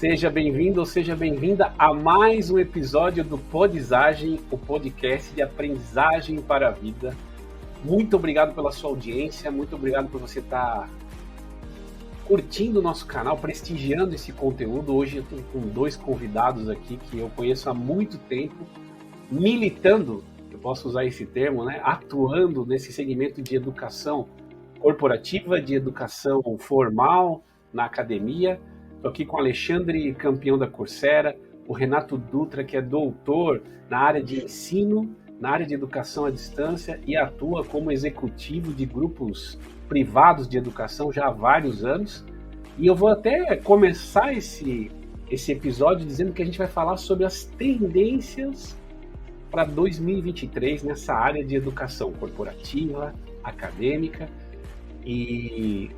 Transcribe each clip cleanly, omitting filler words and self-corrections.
Seja bem-vindo ou seja bem-vinda a mais um episódio do Podizagem, o podcast de aprendizagem para a vida. Muito obrigado pela sua audiência, muito obrigado por você estar curtindo o nosso canal, prestigiando esse conteúdo. Hoje eu estou com dois convidados aqui que eu conheço há muito tempo, militando, eu posso usar esse termo, né? Atuando nesse segmento de educação corporativa, de educação formal na academia. Estou aqui com o Alexandre, campeão da Coursera, o Renato Dutra, que é doutor na área de ensino, na área de educação à distância e atua como executivo de grupos privados de educação já há vários anos. E eu vou até começar esse episódio dizendo que a gente vai falar sobre as tendências para 2023 nessa área de educação corporativa, acadêmica. E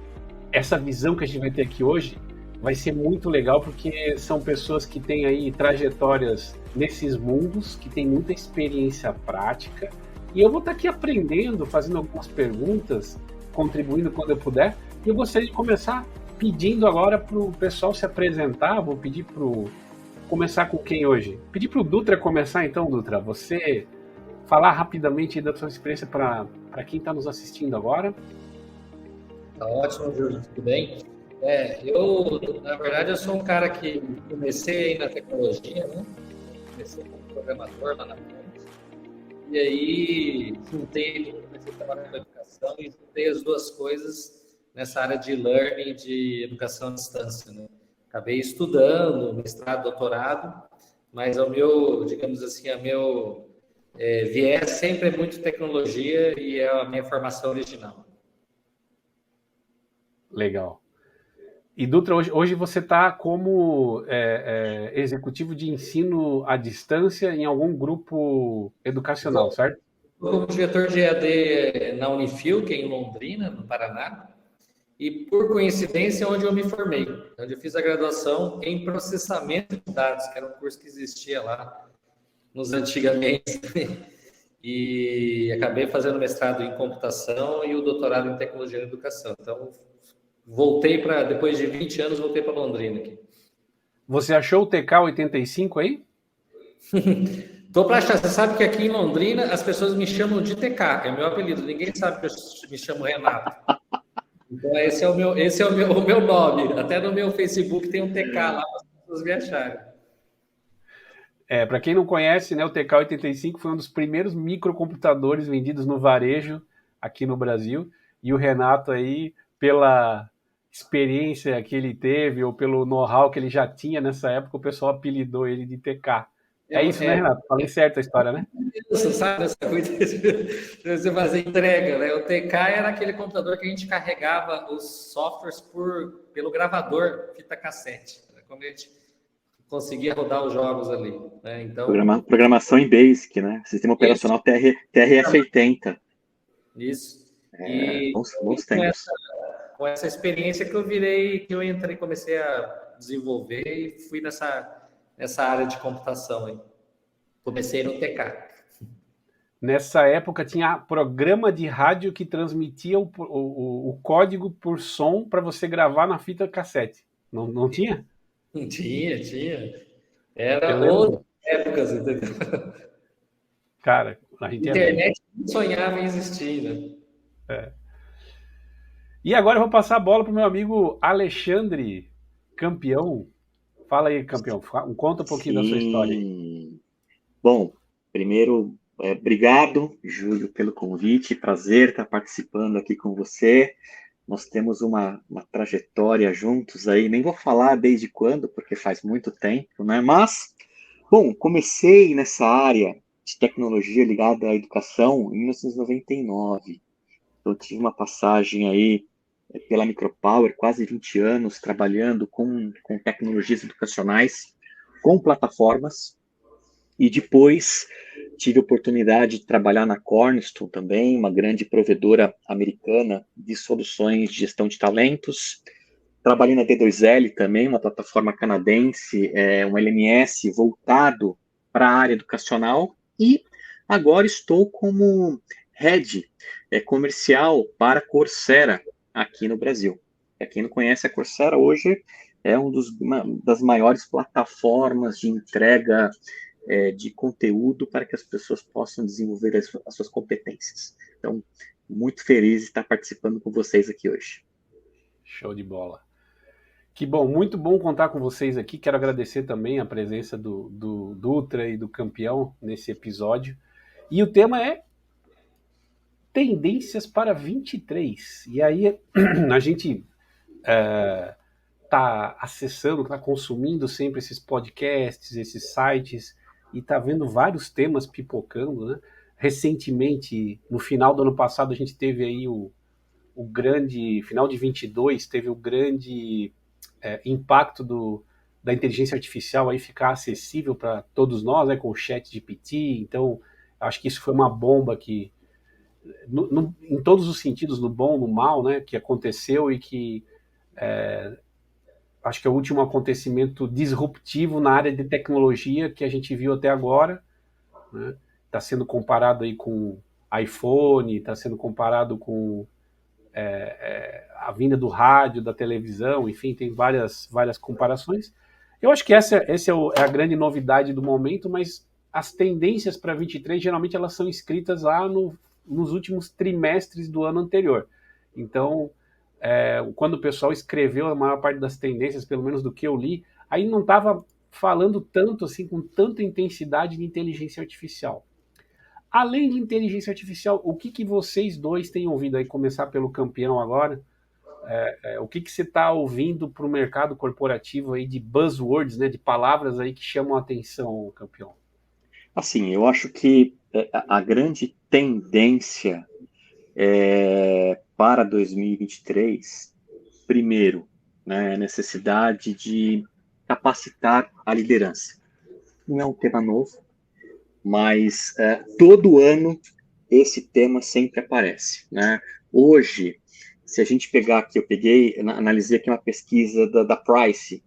essa visão que a gente vai ter aqui hoje vai ser muito legal, porque são pessoas que têm aí trajetórias nesses mundos, que têm muita experiência prática, e eu vou estar aqui aprendendo, fazendo algumas perguntas, contribuindo quando eu puder, e eu gostaria de começar pedindo agora para o pessoal se apresentar. Vou pedir começar com quem hoje? Pedir para o Dutra começar então, Dutra, você falar rapidamente da sua experiência para quem está nos assistindo agora. Tá ótimo, Júlio, tudo bem? Na verdade, eu sou um cara que comecei aí na tecnologia, né? Comecei como programador lá na frente. E aí, comecei a trabalhar com educação e juntei as duas coisas nessa área de learning, de educação à distância, né? Acabei estudando, mestrado, doutorado, mas digamos assim, viés sempre é muito tecnologia e é a minha formação original. Legal. E Dutra, hoje você está como executivo de ensino à distância em algum grupo educacional, certo? Estou como diretor de EAD na Unifil, que é em Londrina, no Paraná, e por coincidência onde eu me formei, onde eu fiz a graduação em processamento de dados, que era um curso que existia lá nos antigamente, e acabei fazendo mestrado em computação e o doutorado em tecnologia da educação. Então, depois de 20 anos, voltei para Londrina aqui. Você achou o TK85 aí? Tô para achar. Você sabe que aqui em Londrina as pessoas me chamam de TK, é meu apelido. Ninguém sabe que eu me chamo Renato. Então esse é o meu nome. Até no meu Facebook tem um TK lá para as pessoas me acharem. Para quem não conhece, né, o TK85 foi um dos primeiros microcomputadores vendidos no varejo aqui no Brasil. E o Renato aí, pela experiência que ele teve ou pelo know-how que ele já tinha nessa época, o pessoal apelidou ele de TK. É isso, né, Renato? Falei certo a história, né? Você sabe essa coisa de você fazer entrega, né? O TK era aquele computador que a gente carregava os softwares pelo gravador, fita cassete. Como a gente conseguia rodar os jogos ali, né? Então, programação em BASIC, né? Sistema operacional TRF-80. Isso. Bons tempos. Com essa experiência que eu comecei a desenvolver e fui nessa área de computação aí. Comecei no TK. Nessa época tinha programa de rádio que transmitia o código por som para você gravar na fita cassete. Não tinha? Tinha. Era outras épocas, entendeu? Cara, a gente internet não sonhava em existir, né? E agora eu vou passar a bola para o meu amigo Alexandre, campeão. Fala aí, campeão. Conta um pouquinho da sua história aí. Bom, primeiro, obrigado, Júlio, pelo convite. Prazer estar participando aqui com você. Nós temos uma trajetória juntos aí. Nem vou falar desde quando, porque faz muito tempo, né? Mas, bom, comecei nessa área de tecnologia ligada à educação em 1999. Eu tive uma passagem aí pela Micropower, quase 20 anos, trabalhando com tecnologias educacionais, com plataformas, e depois tive a oportunidade de trabalhar na Cornerstone também, uma grande provedora americana de soluções de gestão de talentos. Trabalhei na D2L também, uma plataforma canadense, um LMS voltado para a área educacional, e agora estou como head comercial para a Coursera aqui no Brasil. Para quem não conhece a Coursera, hoje é uma das maiores plataformas de entrega de conteúdo para que as pessoas possam desenvolver as suas competências. Então, muito feliz de estar participando com vocês aqui hoje. Show de bola. Que bom, muito bom contar com vocês aqui. Quero agradecer também a presença do Dutra e do Campeão nesse episódio. E o tema é tendências para 23. E aí a gente está acessando, está consumindo sempre esses podcasts, esses sites, e está vendo vários temas pipocando, né? Recentemente, no final do ano passado, a gente teve aí o grande, final de 22, teve o grande impacto da inteligência artificial aí ficar acessível para todos nós, né, com o ChatGPT. Então, acho que isso foi uma bomba que, em todos os sentidos, no bom, no mal, né, que aconteceu e que acho que é o último acontecimento disruptivo na área de tecnologia que a gente viu até agora, né? Está sendo comparado aí com iPhone, está sendo comparado com a vinda do rádio, da televisão, enfim, tem várias comparações. Eu acho que essa é a grande novidade do momento, mas as tendências para 23, geralmente elas são escritas lá nos últimos trimestres do ano anterior. Então, quando o pessoal escreveu a maior parte das tendências, pelo menos do que eu li, aí não estava falando tanto assim, com tanta intensidade de inteligência artificial. Além de inteligência artificial, o que vocês dois têm ouvido aí? Começar pelo Campeão agora. O que você está ouvindo para o mercado corporativo aí de buzzwords, né, de palavras aí que chamam a atenção, Campeão? Assim, eu acho que a grande tendência para 2023, primeiro, né, a necessidade de capacitar a liderança. Não é um tema novo, mas todo ano esse tema sempre aparece, né? Hoje, se a gente pegar aqui, analisei aqui uma pesquisa da Price,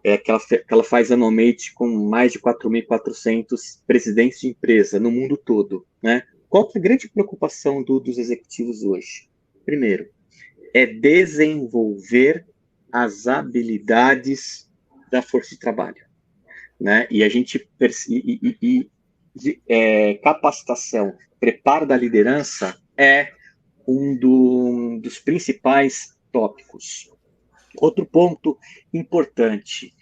que ela faz anualmente com mais de 4.400 presidentes de empresa no mundo todo, né? Qual que é a grande preocupação dos executivos hoje? Primeiro, é desenvolver as habilidades da força de trabalho, né? E a gente capacitação, preparo da liderança é dos principais tópicos. Outro ponto importante,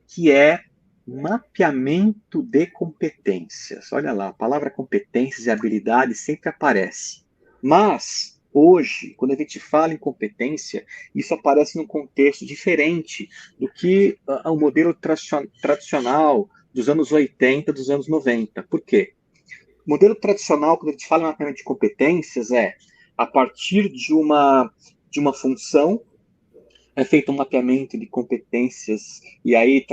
que é mapeamento de competências. Olha lá, a palavra competências e habilidades sempre aparece. Mas, hoje, quando a gente fala em competência, isso aparece num contexto diferente do que o modelo tradicional dos anos 80, dos anos 90. Por quê? O modelo tradicional, quando a gente fala em mapeamento de competências, a partir de uma função, é feito um mapeamento de competências, e aí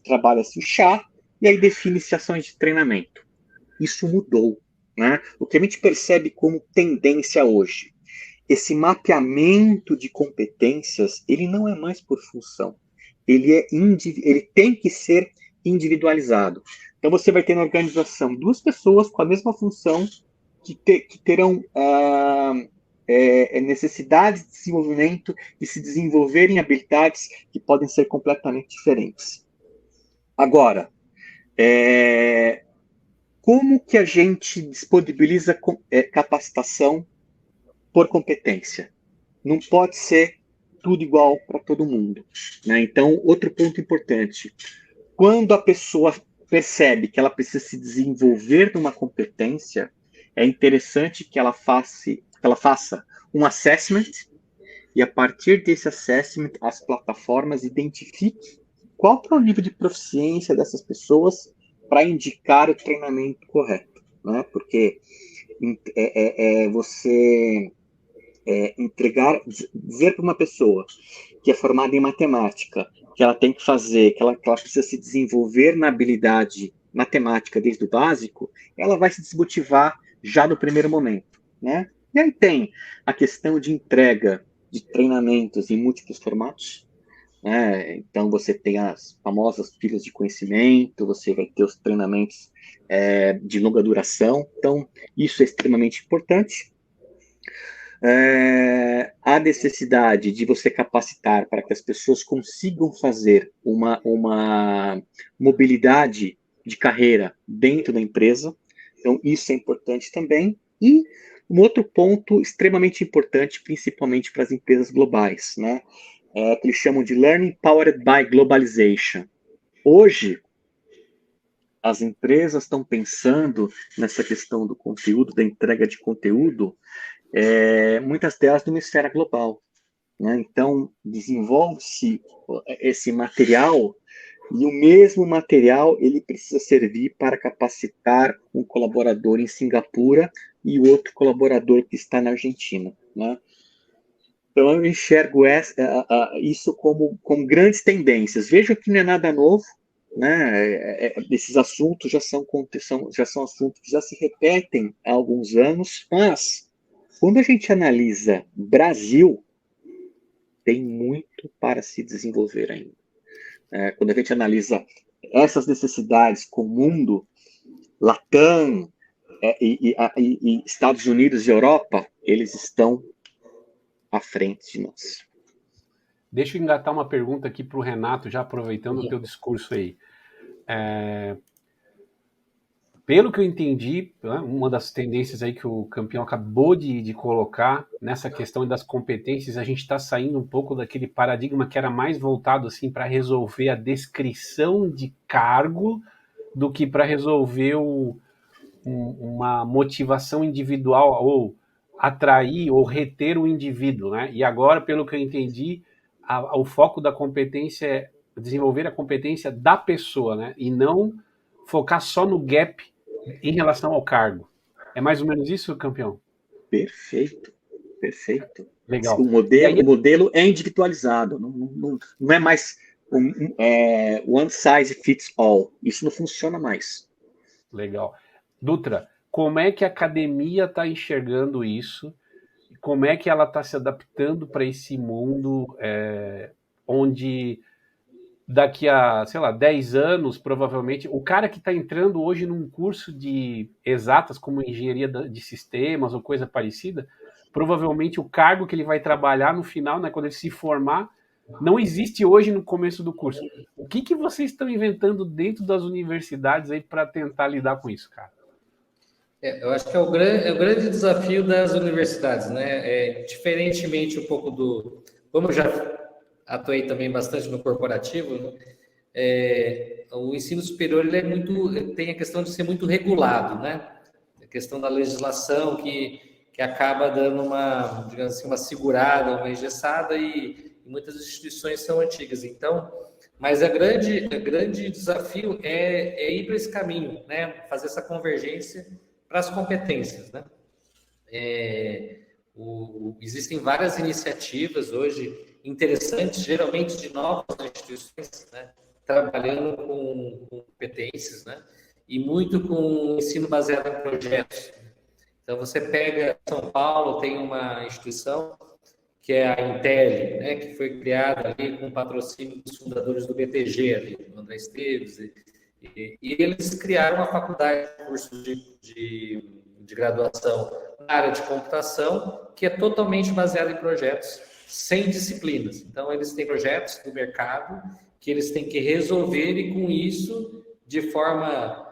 trabalha-se o chá, e aí define-se ações de treinamento. Isso mudou, né? O que a gente percebe como tendência hoje, esse mapeamento de competências, ele não é mais por função, ele tem que ser individualizado. Então você vai ter na organização duas pessoas com a mesma função que terão necessidades de desenvolvimento e se desenvolverem habilidades que podem ser completamente diferentes. Agora, como que a gente disponibiliza capacitação por competência? Não pode ser tudo igual para todo mundo, né? Então, outro ponto importante, quando a pessoa percebe que ela precisa se desenvolver numa competência, é interessante que ela faça um assessment, e a partir desse assessment, as plataformas identifiquem qual é o nível de proficiência dessas pessoas para indicar o treinamento correto, né? Porque você dizer para uma pessoa que é formada em matemática, que ela tem que fazer, que ela precisa se desenvolver na habilidade matemática desde o básico, ela vai se desmotivar já no primeiro momento, né? E aí tem a questão de entrega de treinamentos em múltiplos formatos, né? Então você tem as famosas pilhas de conhecimento, você vai ter os treinamentos de longa duração, então isso é extremamente importante. há necessidade de você capacitar para que as pessoas consigam fazer uma mobilidade de carreira dentro da empresa. Então, isso é importante também. E um outro ponto extremamente importante, principalmente para as empresas globais, né? Que eles chamam de Learning Powered by Globalization. Hoje, as empresas estão pensando nessa questão do conteúdo, da entrega de conteúdo, muitas delas numa esfera global, né? Então, desenvolve-se esse material e o mesmo material ele precisa servir para capacitar um colaborador em Singapura e o outro colaborador que está na Argentina, né? Então, eu enxergo isso como grandes tendências. Veja que não é nada novo, né? Esses assuntos já são assuntos que já se repetem há alguns anos, mas quando a gente analisa Brasil, tem muito para se desenvolver ainda. Quando a gente analisa essas necessidades com o mundo, Latam e Estados Unidos e Europa, eles estão à frente de nós. Deixa eu engatar uma pergunta aqui para o Renato, já aproveitando o teu discurso aí. Pelo que eu entendi, uma das tendências aí que o campeão acabou de colocar nessa questão das competências, a gente está saindo um pouco daquele paradigma que era mais voltado assim para resolver a descrição de cargo do que para resolver uma motivação individual ou atrair ou reter o indivíduo, né? E agora, pelo que eu entendi, o foco da competência é desenvolver a competência da pessoa, né? E não focar só no gap em relação ao cargo. É mais ou menos isso, campeão? Perfeito. Legal. O modelo é individualizado, não é mais one size fits all. Isso não funciona mais. Legal. Dutra, como é que a academia está enxergando isso? Como é que ela está se adaptando para esse mundo onde daqui a, 10 anos, provavelmente, o cara que está entrando hoje num curso de exatas, como engenharia de sistemas ou coisa parecida, provavelmente o cargo que ele vai trabalhar no final, né, quando ele se formar, não existe hoje no começo do curso. O que vocês estão inventando dentro das universidades aí para tentar lidar com isso, cara? Eu acho que é o grande desafio das universidades, né? Diferentemente um pouco como eu já atuei também bastante no corporativo, né? O ensino superior ele tem a questão de ser muito regulado, né? A questão da legislação que acaba dando uma, digamos assim, uma segurada, uma engessada e muitas instituições são antigas. Então, mas o grande desafio é ir para esse caminho, né? Fazer essa convergência para as competências, né? Existem várias iniciativas hoje interessantes, geralmente de novas instituições, né? Trabalhando com competências, né? E muito com ensino baseado em projetos. Então, você pega São Paulo, tem uma instituição que é a Intel, né? Que foi criada ali com patrocínio dos fundadores do BTG, ali, do André Esteves, e eles criaram uma faculdade de curso de graduação na área de computação, que é totalmente baseada em projetos, sem disciplinas. Então, eles têm projetos do mercado que eles têm que resolver e, com isso, de forma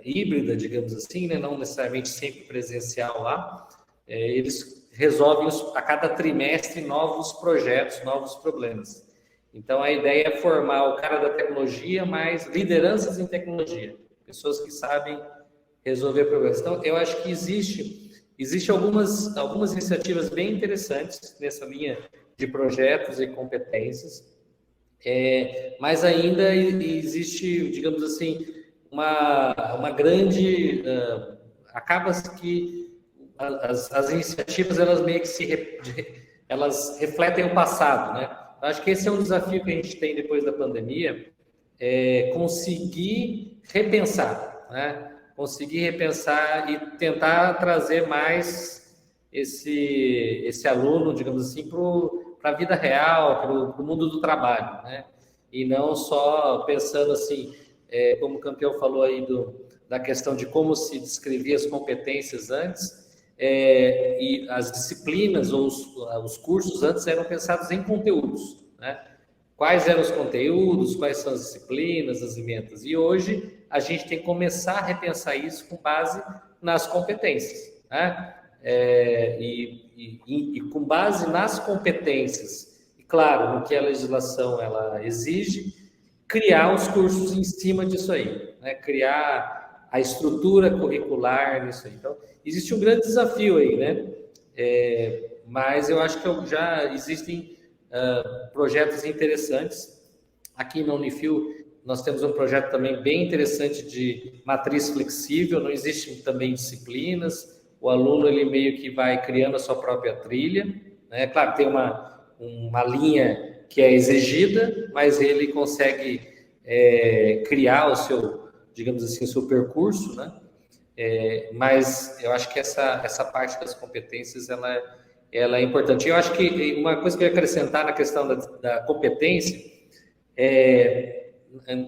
híbrida, digamos assim, né? Não necessariamente sempre presencial lá, eles resolvem a cada trimestre novos projetos, novos problemas. Então, a ideia é formar o cara da tecnologia, mais lideranças em tecnologia, pessoas que sabem resolver problemas. Então, eu acho que existe algumas iniciativas bem interessantes nessa linha de projetos e competências, mas ainda existe, digamos assim, uma grande... acaba que as iniciativas, elas meio que elas refletem o passado, né? Eu acho que esse é um desafio que a gente tem depois da pandemia, conseguir repensar, né? Conseguir repensar e tentar trazer mais esse aluno, digamos assim, para a vida real, para o mundo do trabalho, né? E não só pensando assim, como o campeão falou aí da questão de como se descrevia as competências antes, e as disciplinas ou os cursos antes eram pensados em conteúdos, né? Quais eram os conteúdos, quais são as disciplinas, as emendas. E hoje a gente tem que começar a repensar isso com base nas competências, né? E com base nas competências, e claro, no que a legislação ela exige, criar os cursos em cima disso aí, né? Criar a estrutura curricular nisso aí. Então, existe um grande desafio aí, né? Mas eu acho que já existem projetos interessantes. Aqui na Unifil, nós temos um projeto também bem interessante de matriz flexível, não existem também disciplinas, o aluno ele meio que vai criando a sua própria trilha, né? Claro, tem uma linha que é exigida, mas ele consegue criar o seu, digamos assim, o seu percurso, né? Mas eu acho que essa parte das competências, ela é importante. Eu acho que uma coisa que eu ia acrescentar na questão da competência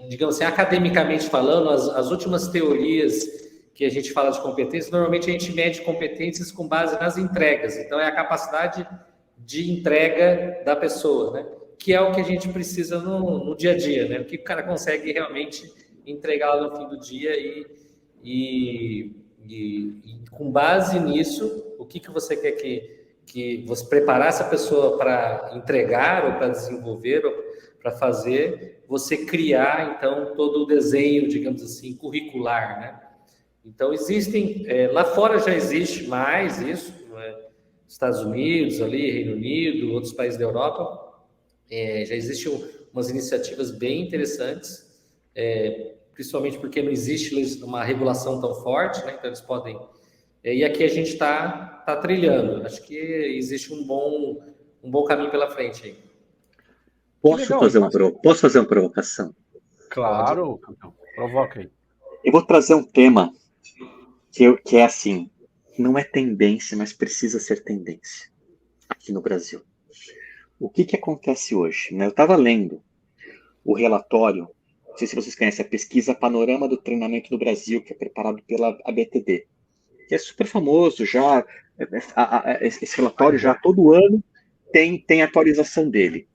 digamos assim, academicamente falando, as últimas teorias que a gente fala de competências, normalmente a gente mede competências com base nas entregas. Então, é a capacidade de entrega da pessoa, né? Que é o que a gente precisa no dia a dia, né? O que o cara consegue realmente entregar lá no fim do dia e com base nisso, o que você quer que você preparar essa pessoa para entregar ou para desenvolver ou para fazer, você criar, então, todo o desenho, digamos assim, curricular, né? Então, existem, lá fora já existe mais isso, né? Estados Unidos, ali, Reino Unido, outros países da Europa, já existem umas iniciativas bem interessantes, principalmente porque não existe uma regulação tão forte, né? Então eles podem... e aqui a gente está trilhando. Acho que existe um bom caminho pela frente aí. Posso fazer uma provocação? Claro, campeão. Provoca aí. Eu vou trazer um tema que é assim, não é tendência, mas precisa ser tendência aqui no Brasil. O que acontece hoje? Né? Eu estava lendo o relatório, não sei se vocês conhecem, a pesquisa Panorama do Treinamento no Brasil, que é preparado pela ABTD, que é super famoso, já esse relatório já todo ano tem atualização dele.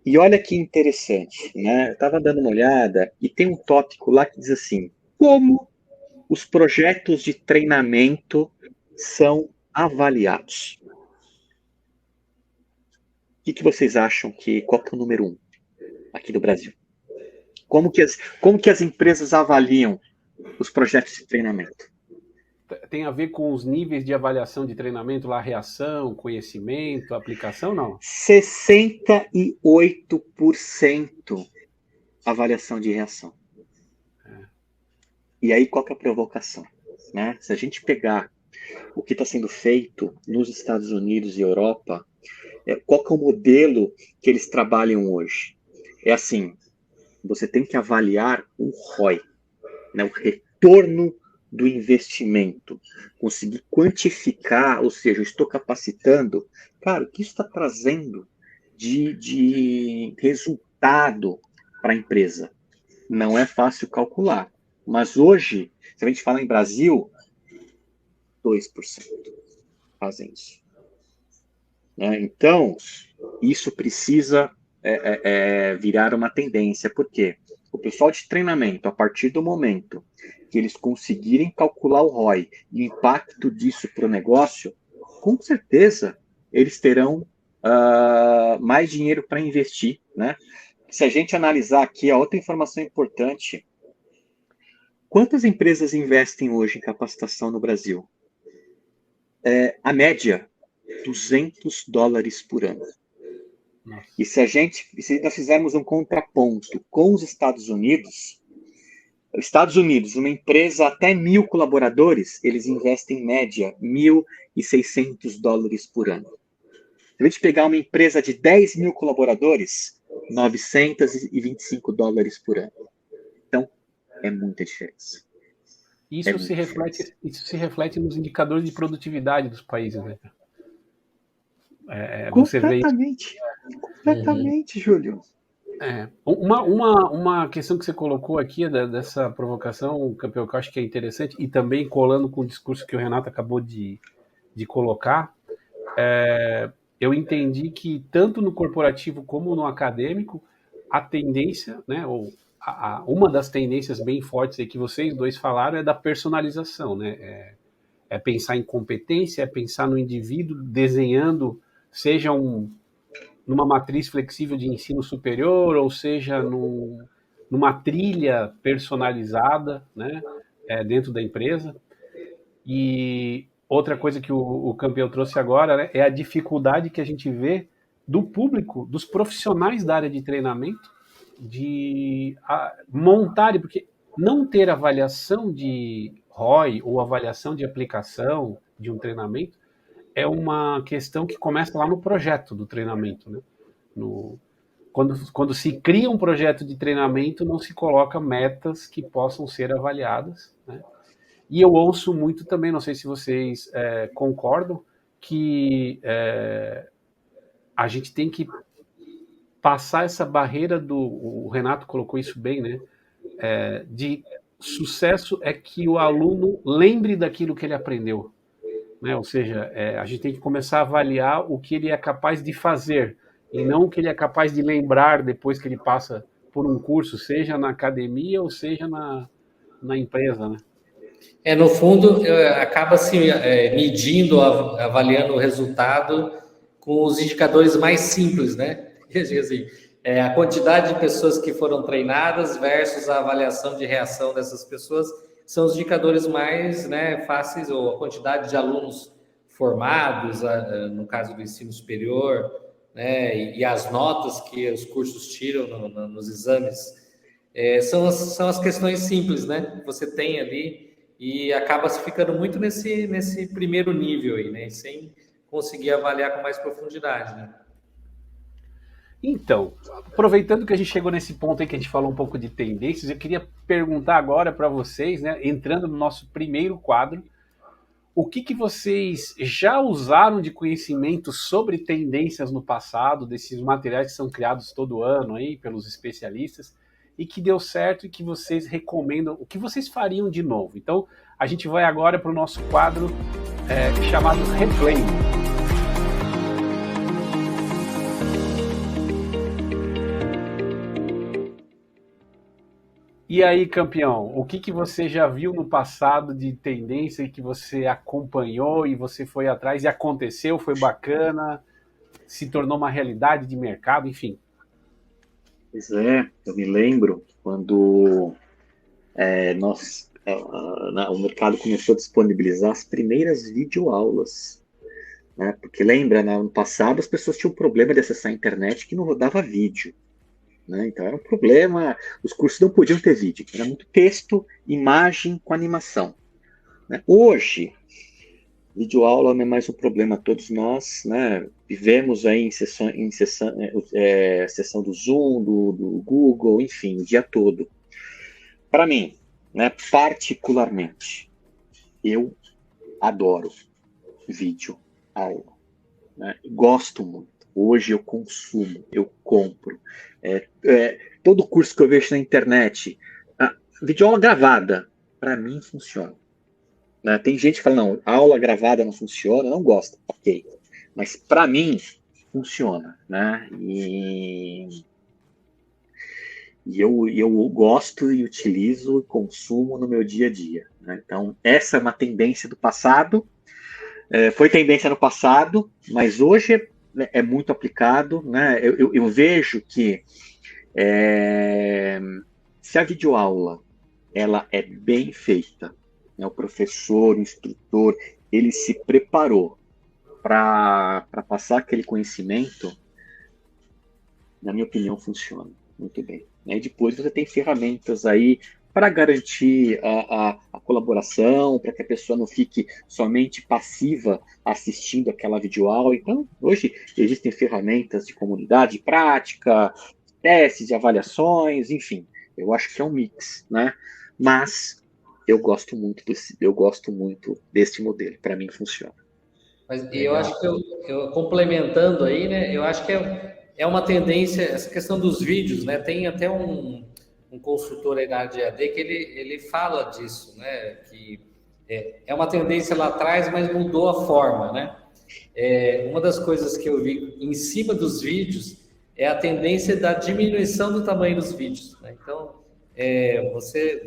E olha que interessante, né? Eu estava dando uma olhada e tem um tópico lá que diz assim, como os projetos de treinamento são avaliados. O que vocês acham qual que é o número 1 aqui do Brasil? Como que as empresas avaliam os projetos de treinamento? Tem a ver com os níveis de avaliação de treinamento, lá, reação, conhecimento, aplicação, não? 68% avaliação de reação. E aí, qual que é a provocação? Né? Se a gente pegar o que está sendo feito nos Estados Unidos e Europa, qual que é o modelo que eles trabalham hoje? É assim, você tem que avaliar o ROI, né? O retorno do investimento, conseguir quantificar, ou seja, eu estou capacitando, cara, o que isso está trazendo de resultado para a empresa? Não é fácil calcular, mas hoje, se a gente fala em Brasil, 2% fazem isso. Né? Então, isso precisa virar uma tendência, porque o pessoal de treinamento, a partir do momento que eles conseguirem calcular o ROI e o impacto disso para o negócio, com certeza eles terão mais dinheiro para investir. Né? Se a gente analisar aqui, a outra informação importante, quantas empresas investem hoje em capacitação no Brasil? A média, $200 por ano. Nossa. E se nós fizermos um contraponto com os Estados Unidos, uma empresa até 1.000 colaboradores, eles investem em média $1.600 por ano. Se a gente pegar uma empresa de 10.000 colaboradores, $925 por ano. Então, é muita diferença. Isso se reflete nos indicadores de produtividade dos países, né? Completamente, Júlio. Uma questão que você colocou aqui dessa provocação, campeão, que eu acho que é interessante, e também colando com o discurso que o Renato acabou de de colocar, eu entendi que tanto no corporativo como no acadêmico, a tendência, né, ou uma das tendências bem fortes aí que vocês dois falaram é da personalização, né? É pensar em competência, é pensar no indivíduo desenhando, seja numa matriz flexível de ensino superior, ou seja, numa trilha personalizada, né, dentro da empresa. E outra coisa que o campeão trouxe agora, né, é a dificuldade que a gente vê do público, dos profissionais da área de treinamento, de montarem, porque não ter avaliação de ROI ou avaliação de aplicação de um treinamento é uma questão que começa lá no projeto do treinamento, né? Quando se cria um projeto de treinamento, não se coloca metas que possam ser avaliadas, né? E eu ouço muito também, não sei se vocês concordam, que a gente tem que passar essa barreira o Renato colocou isso bem, né? De sucesso é que o aluno lembre daquilo que ele aprendeu, né? Ou seja, a gente tem que começar a avaliar o que ele é capaz de fazer e não o que ele é capaz de lembrar depois que ele passa por um curso, seja na academia ou seja na empresa, né? No fundo, acaba se medindo, avaliando o resultado com os indicadores mais simples, né? Assim, a quantidade de pessoas que foram treinadas versus a avaliação de reação dessas pessoas são os indicadores mais, né, fáceis, ou a quantidade de alunos formados, no caso do ensino superior, né, e as notas que os cursos tiram nos exames. São as questões simples, né, que você tem ali, e acaba se ficando muito nesse primeiro nível aí, né, sem conseguir avaliar com mais profundidade, né? Então, aproveitando que a gente chegou nesse ponto aí que a gente falou um pouco de tendências, eu queria perguntar agora para vocês, né, entrando no nosso primeiro quadro, o que vocês já usaram de conhecimento sobre tendências no passado, desses materiais que são criados todo ano aí pelos especialistas, e que deu certo e que vocês recomendam, o que vocês fariam de novo. Então, a gente vai agora para o nosso quadro chamado Replay. E aí, campeão, o que você já viu no passado de tendência que você acompanhou e você foi atrás e aconteceu, foi bacana, se tornou uma realidade de mercado, enfim? Pois é, eu me lembro quando o mercado começou a disponibilizar as primeiras videoaulas, né? Porque lembra, né, no passado as pessoas tinham um problema de acessar a internet que não rodava vídeo. Né? Então era um problema, os cursos não podiam ter vídeo, era muito texto, imagem com animação. Né? Hoje, videoaula não é mais um problema, todos nós, né, vivemos aí em sessão do Zoom, do Google, enfim, o dia todo. Para mim, né, particularmente, eu adoro vídeo aula, né? Gosto muito. Hoje eu consumo, eu compro. Todo curso que eu vejo na internet, videoaula gravada, para mim funciona. Né? Tem gente que fala, não, aula gravada não funciona, não gosta. Ok. Mas para mim funciona. Né? E eu gosto e utilizo e consumo no meu dia a dia. Né? Então, essa é uma tendência do passado. Foi tendência no passado, mas hoje é muito aplicado. Né? Eu vejo que se a videoaula ela é bem feita, né, o professor, o instrutor, ele se preparou para passar aquele conhecimento, na minha opinião, funciona muito bem. E depois você tem ferramentas aí para garantir a colaboração, para que a pessoa não fique somente passiva assistindo aquela videoaula. Então, hoje existem ferramentas de comunidade, de prática, testes, de avaliações, enfim. Eu acho que é um mix, né? Mas eu gosto muito deste modelo. Para mim, funciona. Mas eu acho que eu complementando aí, né? Eu acho que é uma tendência, essa questão dos vídeos, né? Tem até um consultor aí na área de AD que ele fala disso, né? Que É uma tendência lá atrás, mas mudou a forma, né? Uma das coisas que eu vi em cima dos vídeos é a tendência da diminuição do tamanho dos vídeos, né? Então,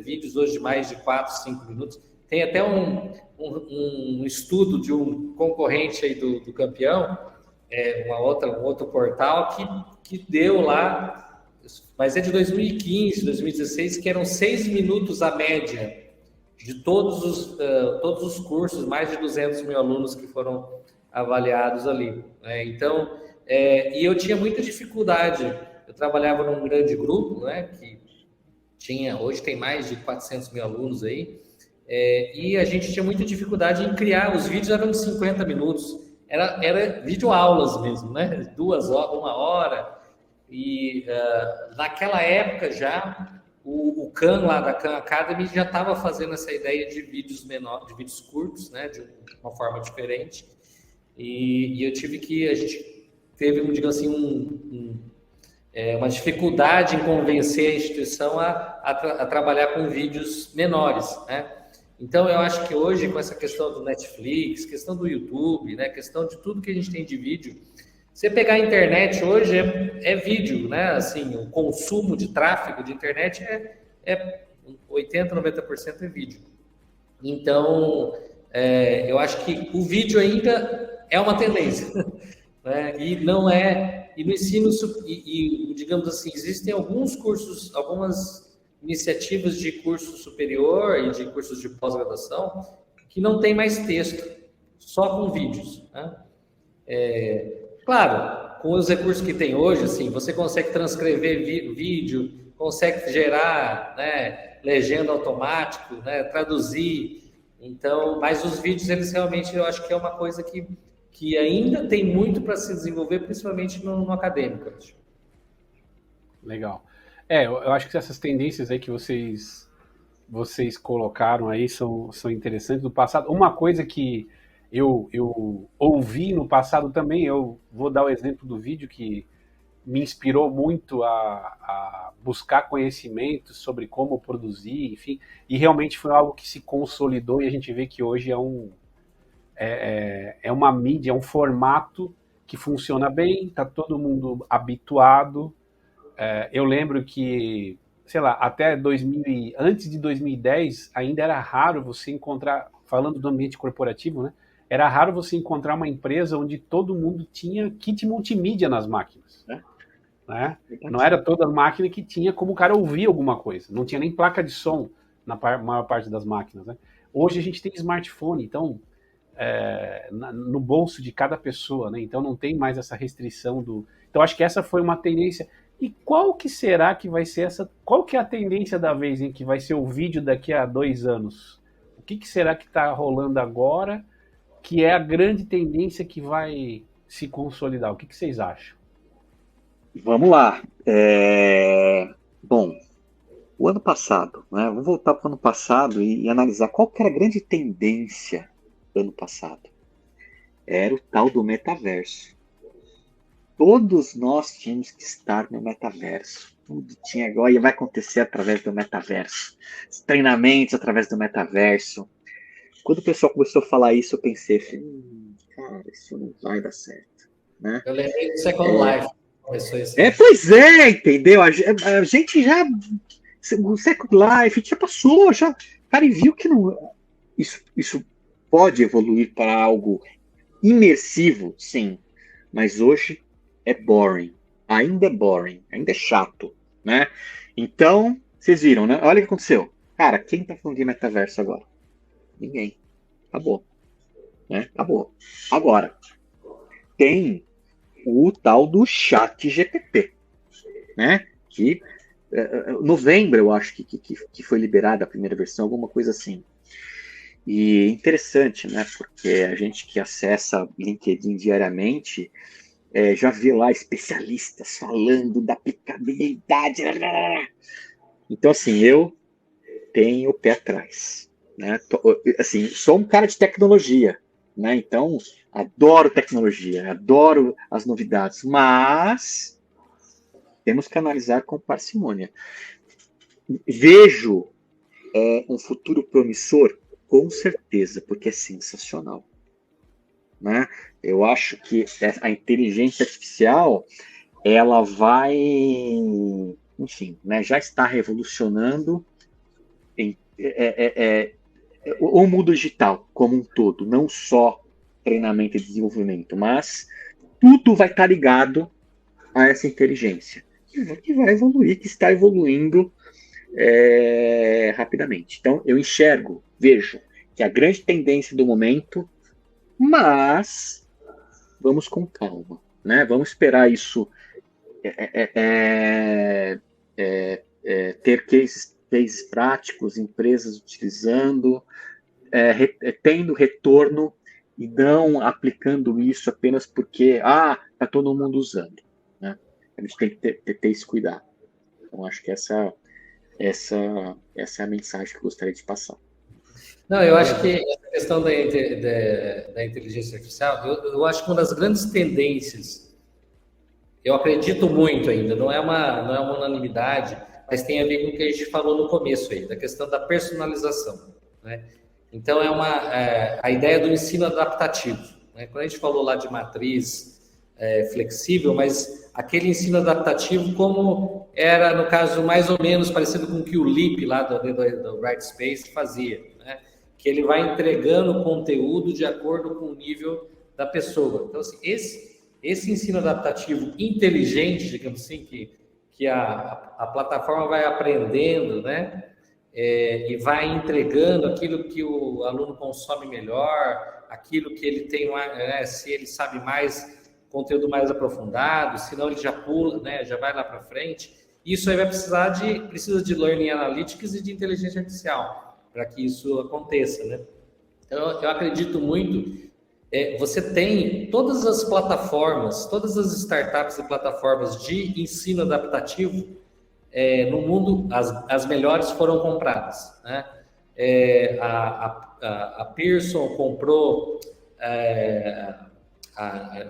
vídeos hoje de mais de 4, 5 minutos, tem até um estudo de um concorrente aí do campeão, um outro portal que deu lá, mas é de 2015, 2016, que eram 6 minutos a média de todos os cursos, mais de 200 mil alunos que foram avaliados ali. Então, e eu tinha muita dificuldade. Eu trabalhava num grande grupo, né, que hoje tem mais de 400 mil alunos aí, e a gente tinha muita dificuldade em criar. Os vídeos eram de 50 minutos, era videoaulas mesmo, né? 2 horas, 1 hora, e naquela época já o Khan lá da Khan Academy já estava fazendo essa ideia de vídeos menores, de vídeos curtos, né? De uma forma diferente, e a gente teve, digamos assim, uma dificuldade em convencer a instituição a trabalhar com vídeos menores, né? Então, eu acho que hoje, com essa questão do Netflix, questão do YouTube, né, questão de tudo que a gente tem de vídeo, você pegar a internet hoje é vídeo, né? Assim, o consumo de tráfego de internet é 80%, 90% é vídeo. Então, eu acho que o vídeo ainda é uma tendência, né? E não é... E no ensino, digamos assim, existem alguns cursos, algumas iniciativas de curso superior e de cursos de pós-graduação que não tem mais texto, só com vídeos, né? Claro, com os recursos que tem hoje, assim, você consegue transcrever vídeo, consegue gerar, né, legenda automático, né, traduzir. Então, mas os vídeos, eles realmente, eu acho que é uma coisa que ainda tem muito para se desenvolver, principalmente no acadêmico. Legal. Eu acho que essas tendências aí que vocês colocaram aí são interessantes do passado. Uma coisa que eu ouvi no passado também, eu vou dar o exemplo do vídeo que me inspirou muito a buscar conhecimento sobre como produzir, enfim, e realmente foi algo que se consolidou e a gente vê que hoje é uma mídia, é um formato que funciona bem, está todo mundo habituado. Eu lembro que, sei lá, até antes de 2010, ainda era raro você encontrar, falando do ambiente corporativo, né? Era raro você encontrar uma empresa onde todo mundo tinha kit multimídia nas máquinas. Né? Não era toda máquina que tinha como o cara ouvir alguma coisa. Não tinha nem placa de som na maior parte das máquinas. Né? Hoje a gente tem smartphone, então, no bolso de cada pessoa. Né? Então não tem mais essa restrição do... Então acho que essa foi uma tendência... E qual que será que vai ser essa... Qual que é a tendência da vez em que vai ser o vídeo daqui a 2 anos? O que será que está rolando agora que é a grande tendência que vai se consolidar? O que vocês acham? Vamos lá. Bom, o ano passado, né? Vamos voltar para o ano passado e analisar qual que era a grande tendência do ano passado. Era o tal do metaverso. Todos nós tínhamos que estar no metaverso. Tudo tinha agora, vai acontecer através do metaverso. Os treinamentos através do metaverso. Quando o pessoal começou a falar isso, eu pensei, cara, isso não vai dar certo. Né? Eu lembrei do Second Life. Pois é, entendeu? A gente já... O Second Life já passou, cara, e viu que não... Isso pode evoluir para algo imersivo, sim. Mas hoje é boring. Ainda é chato, né? Então, vocês viram, né? Olha o que aconteceu. Cara, quem tá falando de metaverso agora? Ninguém. Acabou. Né? Acabou. Agora, tem o tal do ChatGPT, né? Que novembro, eu acho que foi liberada a primeira versão, alguma coisa assim. E interessante, né? Porque a gente que acessa LinkedIn diariamente já vê lá especialistas falando da aplicabilidade. Então, assim, eu tenho o pé atrás, né? Assim, sou um cara de tecnologia, né? Então, adoro tecnologia, adoro as novidades, mas temos que analisar com parcimônia. Vejo um futuro promissor? Com certeza, porque é sensacional, né? Eu acho que a inteligência artificial, ela vai, enfim, né, já está revolucionando o mundo digital como um todo, não só treinamento e desenvolvimento, mas tudo vai estar ligado a essa inteligência, que vai evoluir, que está evoluindo rapidamente. Então, eu vejo que a grande tendência do momento, mas vamos com calma, né? Vamos esperar isso ter cases práticos, empresas utilizando, tendo retorno e não aplicando isso apenas porque está todo mundo usando, né? A gente tem que ter esse cuidado. Então, acho que essa é a mensagem que eu gostaria de passar. Não, eu acho que essa questão da inteligência artificial, eu acho que uma das grandes tendências, eu acredito muito ainda, não é uma unanimidade, mas tem a ver com o que a gente falou no começo aí, da questão da personalização, né? Então, a ideia do ensino adaptativo, né? Quando a gente falou lá de matriz flexível, mas aquele ensino adaptativo como era, no caso, mais ou menos parecido com o que o Leap lá do Brightspace fazia, né? Que ele vai entregando conteúdo de acordo com o nível da pessoa. Então, assim, esse ensino adaptativo inteligente, digamos assim, que a plataforma vai aprendendo, né? E vai entregando aquilo que o aluno consome melhor, aquilo que ele tem, se ele sabe mais, conteúdo mais aprofundado, senão ele já pula, né? Já vai lá para frente. Isso aí precisa de Learning Analytics e de inteligência artificial para que isso aconteça, né? Então, eu acredito muito. Você tem todas as plataformas, todas as startups e plataformas de ensino adaptativo no mundo, as melhores foram compradas, né? A Pearson comprou,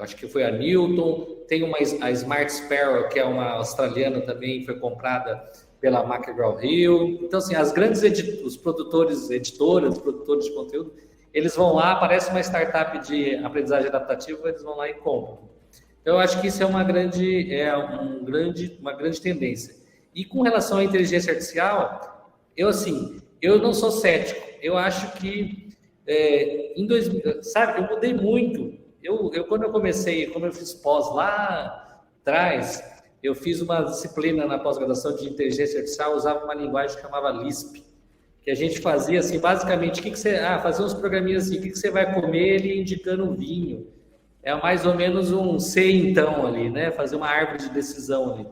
acho que foi a Newton, tem a Smart Sparrow, que é uma australiana também, foi comprada pela McGraw Hill. Então, assim, as grandes os produtores de conteúdo, eles vão lá, aparece uma startup de aprendizagem adaptativa, eles vão lá e compram. Então, eu acho que isso é uma grande tendência. E com relação à inteligência artificial, eu não sou cético. Eu acho que em 2000, sabe, eu mudei muito. Quando eu comecei, como eu fiz pós lá atrás, eu fiz uma disciplina na pós-graduação de inteligência artificial, usava uma linguagem que chamava Lisp, que a gente fazia assim, basicamente, fazia uns programinhas assim, o que você vai comer, ele indicando um vinho. É mais ou menos um sei então ali, né? Fazer uma árvore de decisão ali.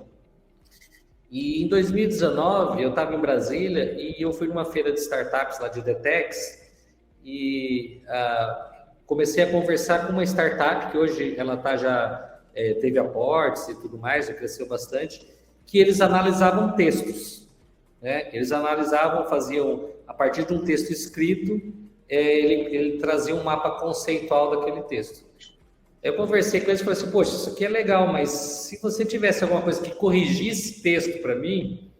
E em 2019, eu estava em Brasília e eu fui numa feira de startups lá de Detex e comecei a conversar com uma startup que hoje ela já teve aportes e tudo mais, já cresceu bastante, que eles analisavam textos, né? Eles faziam, a partir de um texto escrito, ele trazia um mapa conceitual daquele texto. Eu conversei com eles e falei assim, poxa, isso aqui é legal, mas se você tivesse alguma coisa que corrigisse texto para mim,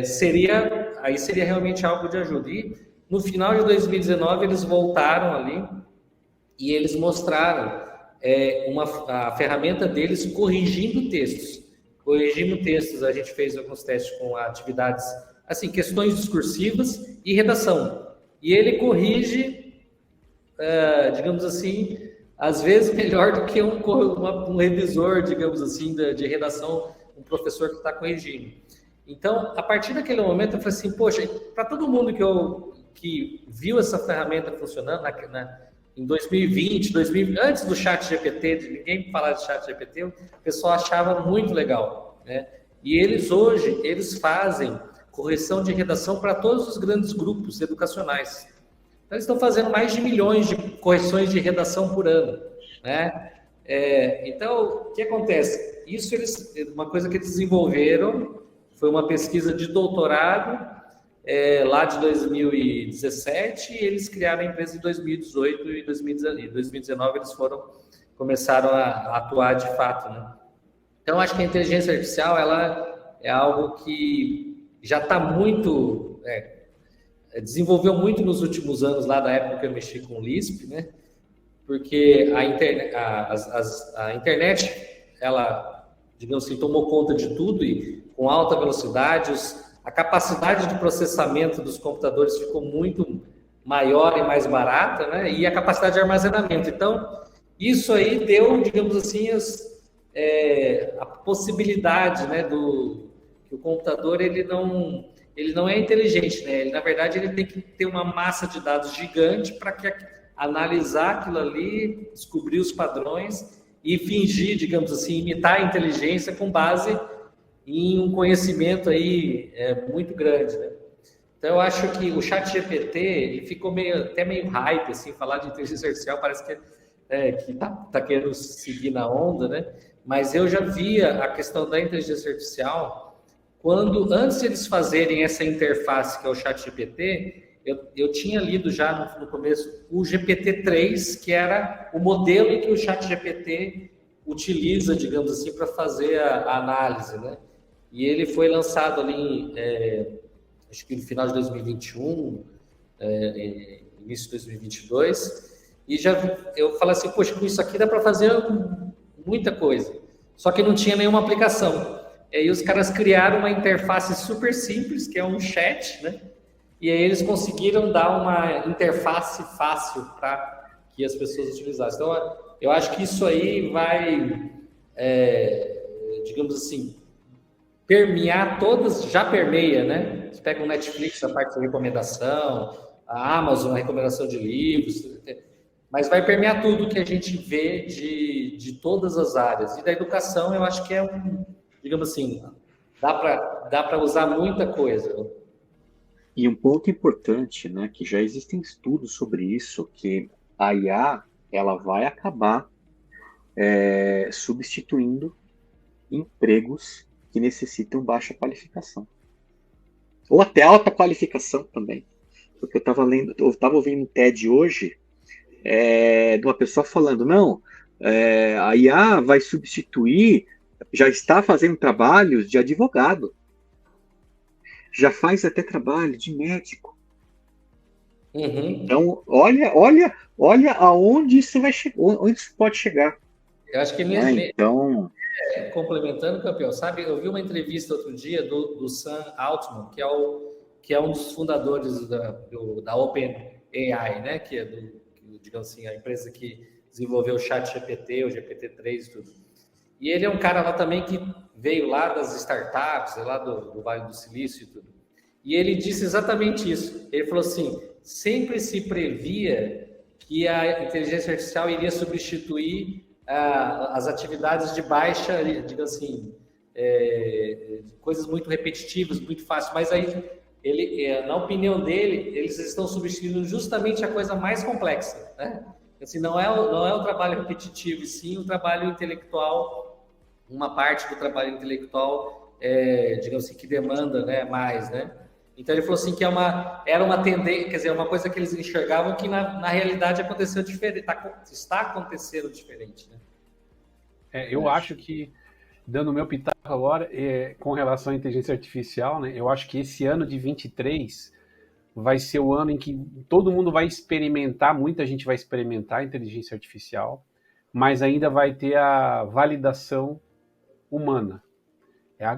seria realmente algo de ajuda. E no final de 2019, eles voltaram ali e eles mostraram a ferramenta deles corrigindo textos. Corrigindo textos, a gente fez alguns testes com atividades, assim, questões discursivas e redação. E ele corrige, digamos assim, às vezes melhor do que um revisor, digamos assim, de redação, um professor que está corrigindo. Então, a partir daquele momento, eu falei assim, poxa, para todo mundo que viu essa ferramenta funcionando em 2020, antes do ChatGPT, de ninguém falar de ChatGPT, o pessoal achava muito legal, né? E hoje, eles fazem correção de redação para todos os grandes grupos educacionais. Então, eles estão fazendo mais de milhões de correções de redação por ano, né? Então, o que acontece? Uma coisa que eles desenvolveram foi uma pesquisa de doutorado lá de 2017 e eles criaram a empresa em 2018 e 2019 eles começaram a atuar de fato, né? Então, acho que a inteligência artificial ela é algo que já está muito desenvolveu muito nos últimos anos, lá da época que eu mexi com o Lisp, né? Porque a internet, ela, digamos assim, tomou conta de tudo e com alta velocidade, a capacidade de processamento dos computadores ficou muito maior e mais barata, né? E a capacidade de armazenamento. Então, isso aí deu, digamos assim, a possibilidade, né, que o computador ele não é inteligente, né? Ele, na verdade, ele tem que ter uma massa de dados gigante para analisar aquilo ali, descobrir os padrões e fingir, digamos assim, imitar a inteligência com base em um conhecimento aí muito grande, né? Então, eu acho que o ChatGPT ele ficou até meio hype, assim, falar de inteligência artificial parece que tá querendo seguir na onda, né? Mas eu já via a questão da inteligência artificial antes de eles fazerem essa interface que é o ChatGPT, eu tinha lido já no começo o GPT-3, que era o modelo em que o ChatGPT utiliza, digamos assim, para fazer a análise, né? E ele foi lançado ali, acho que no final de 2021, início de 2022, e eu falei assim, poxa, com isso aqui dá para fazer muita coisa, só que não tinha nenhuma aplicação. E aí os caras criaram uma interface super simples, que é um chat, né? E aí eles conseguiram dar uma interface fácil para que as pessoas utilizassem. Então, eu acho que isso aí vai, digamos assim, permear já permeia, né? Você pega o Netflix, a parte de recomendação, a Amazon, a recomendação de livros, mas vai permear tudo que a gente vê de todas as áreas. E da educação, eu acho que digamos assim, dá para usar muita coisa. E um ponto importante, né, que já existem estudos sobre isso, que a IA ela vai acabar substituindo empregos que necessitam baixa qualificação. Ou até alta qualificação também. Porque eu estava ouvindo um TED hoje de uma pessoa falando, não, a IA vai substituir, já está fazendo trabalhos de advogado. Já faz até trabalho de médico. Uhum. Então, olha aonde isso vai chegar, onde isso pode chegar. Eu acho que então, complementando, campeão, sabe? Eu vi uma entrevista outro dia do Sam Altman, que é um dos fundadores da OpenAI, né? Que é digamos assim, a empresa que desenvolveu o ChatGPT, o GPT-3 e tudo. E ele é um cara lá também que veio lá das startups, lá do Vale do Silício e tudo. E ele disse exatamente isso. Ele falou assim, sempre se previa que a inteligência artificial iria substituir as atividades de baixa, digamos assim, coisas muito repetitivas, muito fáceis. Mas aí, na opinião dele, eles estão substituindo justamente a coisa mais complexa, né? Assim, não é o trabalho repetitivo, e sim o trabalho intelectual, uma parte do trabalho intelectual, digamos assim, que demanda, né, mais, né? Então ele falou assim que era uma tendência, quer dizer, uma coisa que eles enxergavam que na realidade aconteceu diferente, está acontecendo diferente, né? Eu acho que, dando o meu pitaco agora, com relação à inteligência artificial, né, eu acho que esse ano de 23 vai ser o ano em que todo mundo vai experimentar, muita gente vai experimentar a inteligência artificial, mas ainda vai ter a validação humana.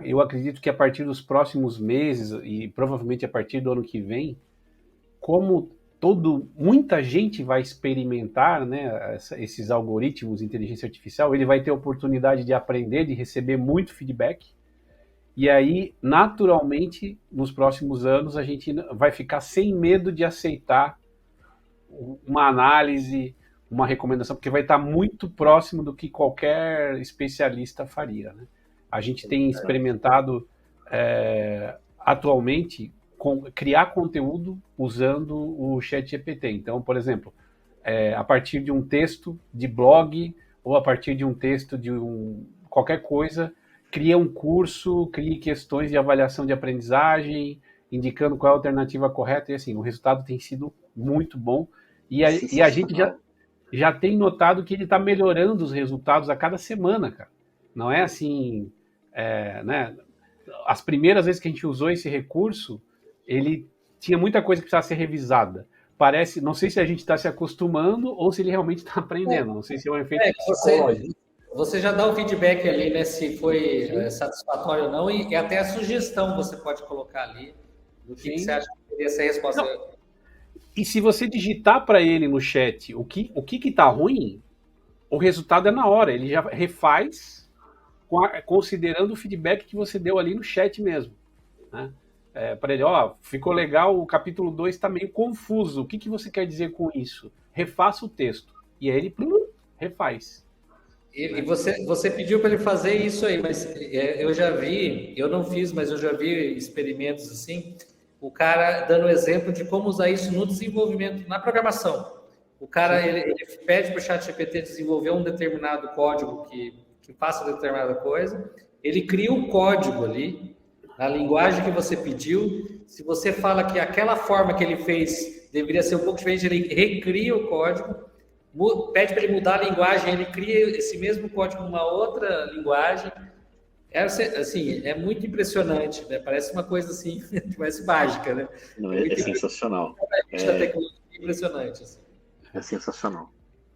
Eu acredito que a partir dos próximos meses, e provavelmente a partir do ano que vem, como muita gente vai experimentar, né, esses algoritmos de inteligência artificial, ele vai ter a oportunidade de aprender, de receber muito feedback, e aí, naturalmente, nos próximos anos, a gente vai ficar sem medo de aceitar uma análise, uma recomendação, porque vai estar muito próximo do que qualquer especialista faria, né? A gente tem experimentado atualmente criar conteúdo usando o ChatGPT. Então, por exemplo, a partir de um texto de blog ou a partir de um texto de qualquer coisa, cria um curso, cria questões de avaliação de aprendizagem, indicando qual é a alternativa correta, e assim, o resultado tem sido muito bom. E a gente já tem notado que ele está melhorando os resultados a cada semana, cara. Não é assim, né? As primeiras vezes que a gente usou esse recurso, ele tinha muita coisa que precisava ser revisada. Parece, não sei se a gente está se acostumando ou se ele realmente está aprendendo. Não sei se é um efeito psicológico. Você já dá o feedback ali, né? Se foi satisfatório ou não, e até a sugestão você pode colocar ali do que você acha que deveria ser a resposta. Não. E se você digitar para ele no chat o que está ruim, o resultado é na hora. Ele já refaz considerando o feedback que você deu ali no chat mesmo, né? Para ele, ficou legal, o capítulo 2 está meio confuso. O que você quer dizer com isso? Refaça o texto. E aí ele refaz. E você pediu para ele fazer isso aí, mas eu já vi, eu não fiz, mas eu já vi experimentos assim, o cara dando exemplo de como usar isso no desenvolvimento, na programação. O cara, ele pede para o ChatGPT desenvolver um determinado código que faça determinada coisa, ele cria um código ali, na linguagem que você pediu. Se você fala que aquela forma que ele fez deveria ser um pouco diferente, ele recria o código, pede para ele mudar a linguagem, ele cria esse mesmo código numa outra linguagem. Assim, é muito impressionante, né? Parece uma coisa assim, parece mágica, né? Não, é sensacional. Impressionante. Assim. É sensacional.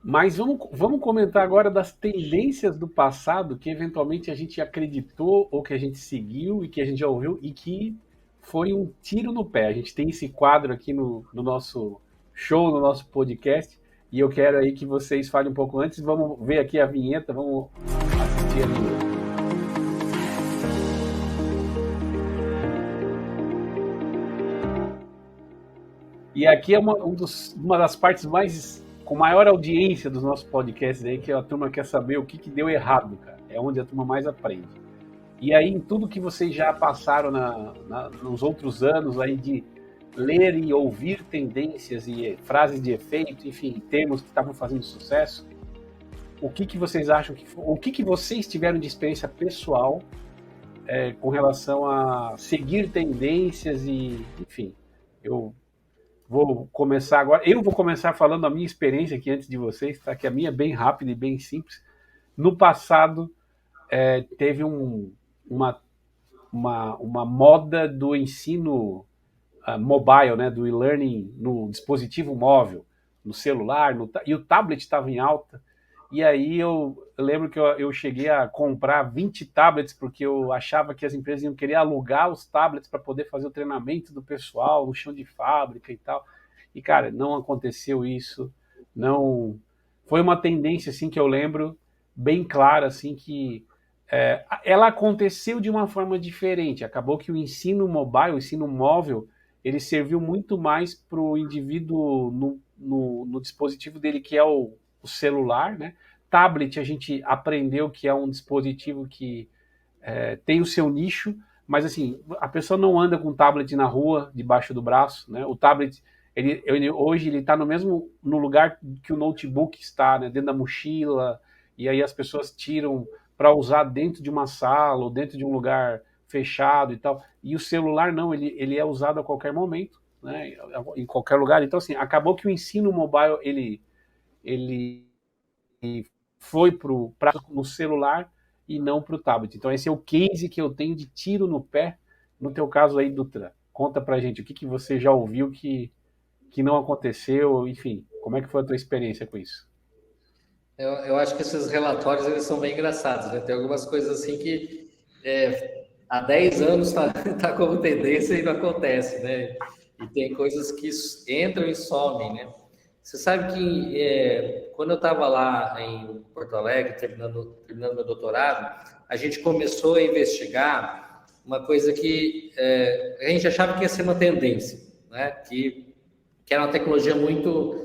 Mas vamos comentar agora das tendências do passado que eventualmente a gente acreditou ou que a gente seguiu e que a gente já ouviu e que foi um tiro no pé. A gente tem esse quadro aqui no nosso show, no nosso podcast, e eu quero aí que vocês falem um pouco antes. Vamos ver aqui a vinheta, vamos assistir a vinheta. E aqui é uma das partes mais com maior audiência dos nossos podcasts aí, que a turma quer saber o que deu errado, cara. É onde a turma mais aprende. E aí, em tudo que vocês já passaram nos outros anos aí de ler e ouvir tendências e frases de efeito, enfim, termos que estavam fazendo sucesso, o que vocês acham o que vocês tiveram de experiência pessoal com relação a seguir tendências e, enfim, eu vou começar agora. Eu vou começar falando a minha experiência aqui antes de vocês, tá? Que a minha é bem rápida e bem simples. No passado, teve uma moda do ensino mobile, né? Do e-learning no dispositivo móvel, no celular, e o tablet estava em alta. E aí eu lembro que eu cheguei a comprar 20 tablets, porque eu achava que as empresas iam querer alugar os tablets para poder fazer o treinamento do pessoal no chão de fábrica e tal. E, cara, não aconteceu isso. Não. Foi uma tendência, assim, que eu lembro bem clara, assim, que ela aconteceu de uma forma diferente. Acabou que o ensino mobile, o ensino móvel, ele serviu muito mais para o indivíduo no dispositivo dele, que é o celular, né? Tablet, a gente aprendeu que é um dispositivo que tem o seu nicho, mas assim, a pessoa não anda com tablet na rua, debaixo do braço, né? O tablet, hoje ele está no lugar que o notebook está, né? Dentro da mochila, e aí as pessoas tiram para usar dentro de uma sala ou dentro de um lugar fechado e tal. E o celular não, ele é usado a qualquer momento, né? Em qualquer lugar. Então assim, acabou que o ensino mobile ele foi no celular e não para o tablet. Então esse é o case que eu tenho de tiro no pé. No teu caso aí, Dutra, conta pra gente o que você já ouviu que não aconteceu, enfim, como é que foi a tua experiência com isso? Eu acho que esses relatórios eles são bem engraçados, né? Tem algumas coisas assim que há 10 anos tá como tendência e não acontece, né? E tem coisas que entram e somem, né? Você sabe que quando eu estava lá em Porto Alegre, terminando meu doutorado, a gente começou a investigar uma coisa que a gente achava que ia ser uma tendência, né? Que era uma tecnologia muito,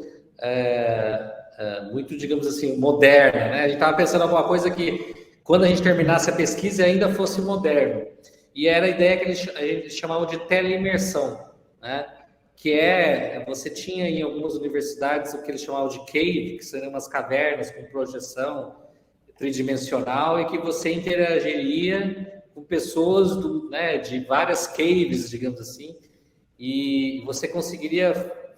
digamos assim, moderna, né? A gente estava pensando em alguma coisa que, quando a gente terminasse a pesquisa, ainda fosse moderno. E era a ideia que eles chamavam de teleimersão, né? Que você tinha em algumas universidades o que eles chamavam de cave, que seriam umas cavernas com projeção tridimensional, e que você interagiria com pessoas de várias caves, digamos assim, e você conseguiria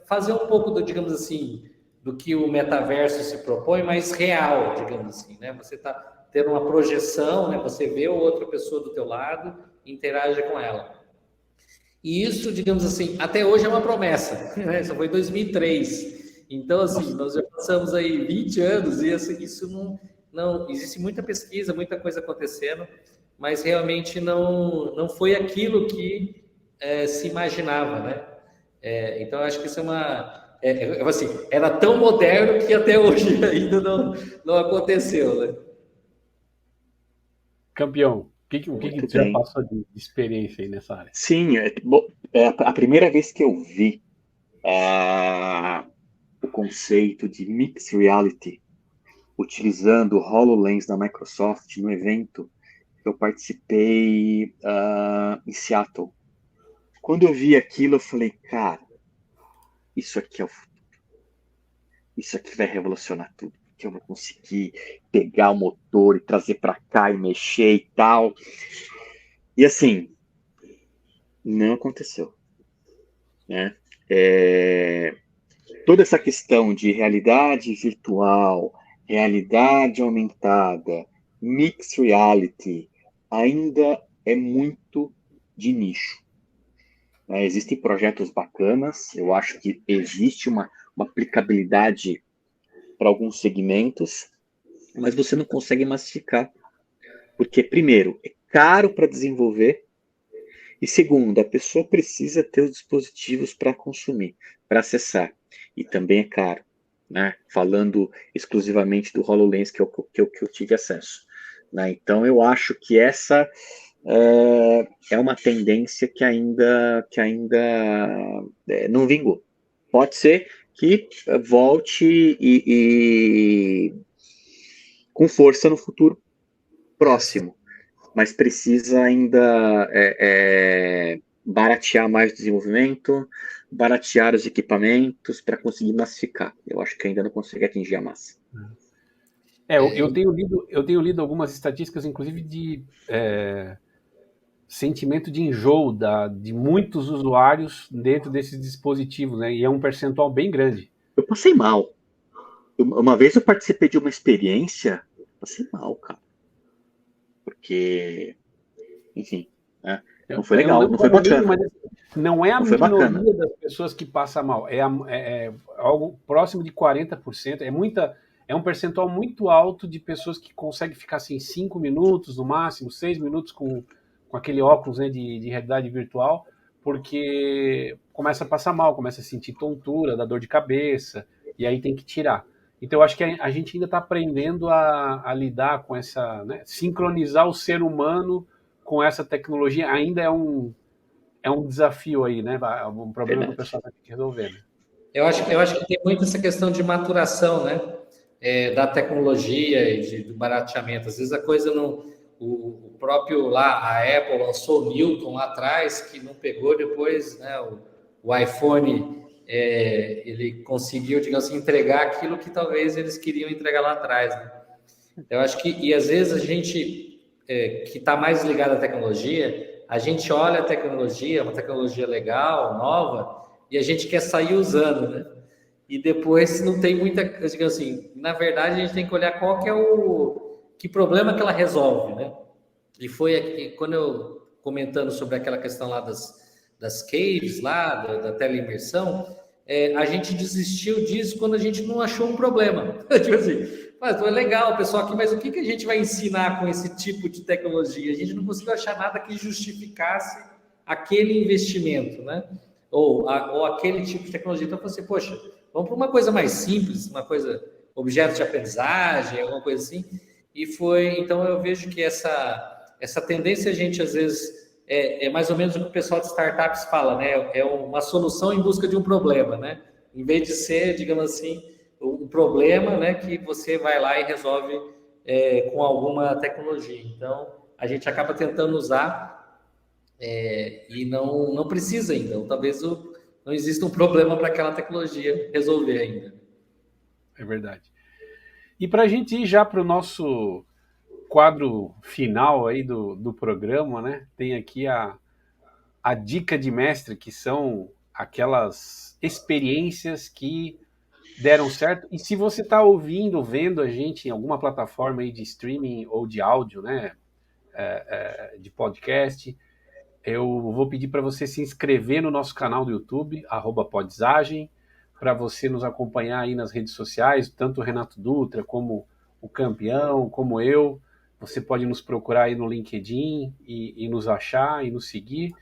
fazer um pouco digamos assim, do que o metaverso se propõe, mas real, digamos assim, né? Você está tendo uma projeção, né? Você vê outra pessoa do teu lado e interage com ela. E isso, digamos assim, até hoje é uma promessa, né? Isso foi em 2003. Então, assim, nós já passamos aí 20 anos e assim, isso não... Existe muita pesquisa, muita coisa acontecendo, mas realmente não foi aquilo que se imaginava, né? Então, acho que isso é uma... assim, era tão moderno que até hoje ainda não aconteceu, né? Campeão, o que Muito você já bem. passou de experiência aí nessa área? Sim, a primeira vez que eu vi o conceito de mixed reality utilizando o HoloLens da Microsoft no evento que eu participei em Seattle. Quando eu vi aquilo, eu falei, cara, isso aqui é o futuro. Isso aqui vai revolucionar tudo. Que eu vou conseguir pegar o motor e trazer para cá e mexer e tal. E assim, não aconteceu, né? Toda essa questão de realidade virtual, realidade aumentada, mixed reality, ainda é muito de nicho. Né? Existem projetos bacanas, eu acho que existe uma aplicabilidade para alguns segmentos, mas você não consegue massificar. Porque, primeiro, é caro para desenvolver, e segundo, a pessoa precisa ter os dispositivos para consumir, para acessar. E também é caro, né? Falando exclusivamente do HoloLens que eu tive acesso. Né? Então, eu acho que essa é uma tendência que ainda não vingou. Pode ser que volte com força no futuro próximo, mas precisa ainda baratear mais o desenvolvimento, baratear os equipamentos para conseguir massificar. Eu acho que ainda não consegue atingir a massa. Eu tenho lido algumas estatísticas, inclusive de sentimento de enjoo de muitos usuários dentro desses dispositivos, né? E é um percentual bem grande. Eu passei mal. Uma vez eu participei de uma experiência, passei mal, cara. Porque, enfim, né? Não foi Eu não legal, lembro não foi qual é o número, bacana. mas não é a Não foi bacana. minoria das pessoas que passa mal, é algo próximo de 40%. É um percentual muito alto de pessoas que conseguem ficar assim 5 minutos, no máximo 6 minutos com aquele óculos, né, de realidade virtual, porque começa a passar mal, começa a sentir tontura, dá dor de cabeça, e aí tem que tirar. Então eu acho que a gente ainda está aprendendo a lidar com essa, né, sincronizar o ser humano com essa tecnologia ainda é um desafio aí, né? Um problema que o Verdade. pessoal vai ter que resolver, né? Eu acho que tem muito essa questão de maturação, né? Da tecnologia e do barateamento. Às vezes a coisa não. O próprio lá, a Apple lançou o Newton lá atrás, que não pegou depois, né? O iPhone, ele conseguiu, digamos assim, entregar aquilo que talvez eles queriam entregar lá atrás, né? Eu acho que, e às vezes a gente que está mais ligado à tecnologia, a gente olha a tecnologia, uma tecnologia legal, nova, e a gente quer sair usando, né? E depois não tem muita, digamos assim, na verdade a gente tem que olhar qual que é que problema que ela resolve, né? E foi aqui, quando eu comentando sobre aquela questão lá das caves, lá, da teleimersão, a gente desistiu disso quando a gente não achou um problema. Tipo assim, mas é legal, pessoal, aqui, mas o que a gente vai ensinar com esse tipo de tecnologia? A gente não conseguiu achar nada que justificasse aquele investimento, né? Ou aquele tipo de tecnologia. Então, você, poxa, vamos para uma coisa mais simples, uma coisa, objeto de aprendizagem, alguma coisa assim. E foi, então eu vejo que essa tendência a gente às vezes mais ou menos o que o pessoal de startups fala, né? É uma solução em busca de um problema, né? Em vez de ser, digamos assim, um problema, né, que você vai lá e resolve com alguma tecnologia. Então, a gente acaba tentando usar e não precisa ainda. Ou talvez não exista um problema para aquela tecnologia resolver ainda. É verdade. E para a gente ir já para o nosso quadro final aí do programa, né? Tem aqui a dica de mestre, que são aquelas experiências que deram certo. E se você está ouvindo, vendo a gente em alguma plataforma aí de streaming ou de áudio, né? De podcast, eu vou pedir para você se inscrever no nosso canal do YouTube, @Podizagem, para você nos acompanhar aí nas redes sociais, tanto o Renato Dutra, como o Campeão, como eu. Você pode nos procurar aí no LinkedIn e nos achar e nos seguir.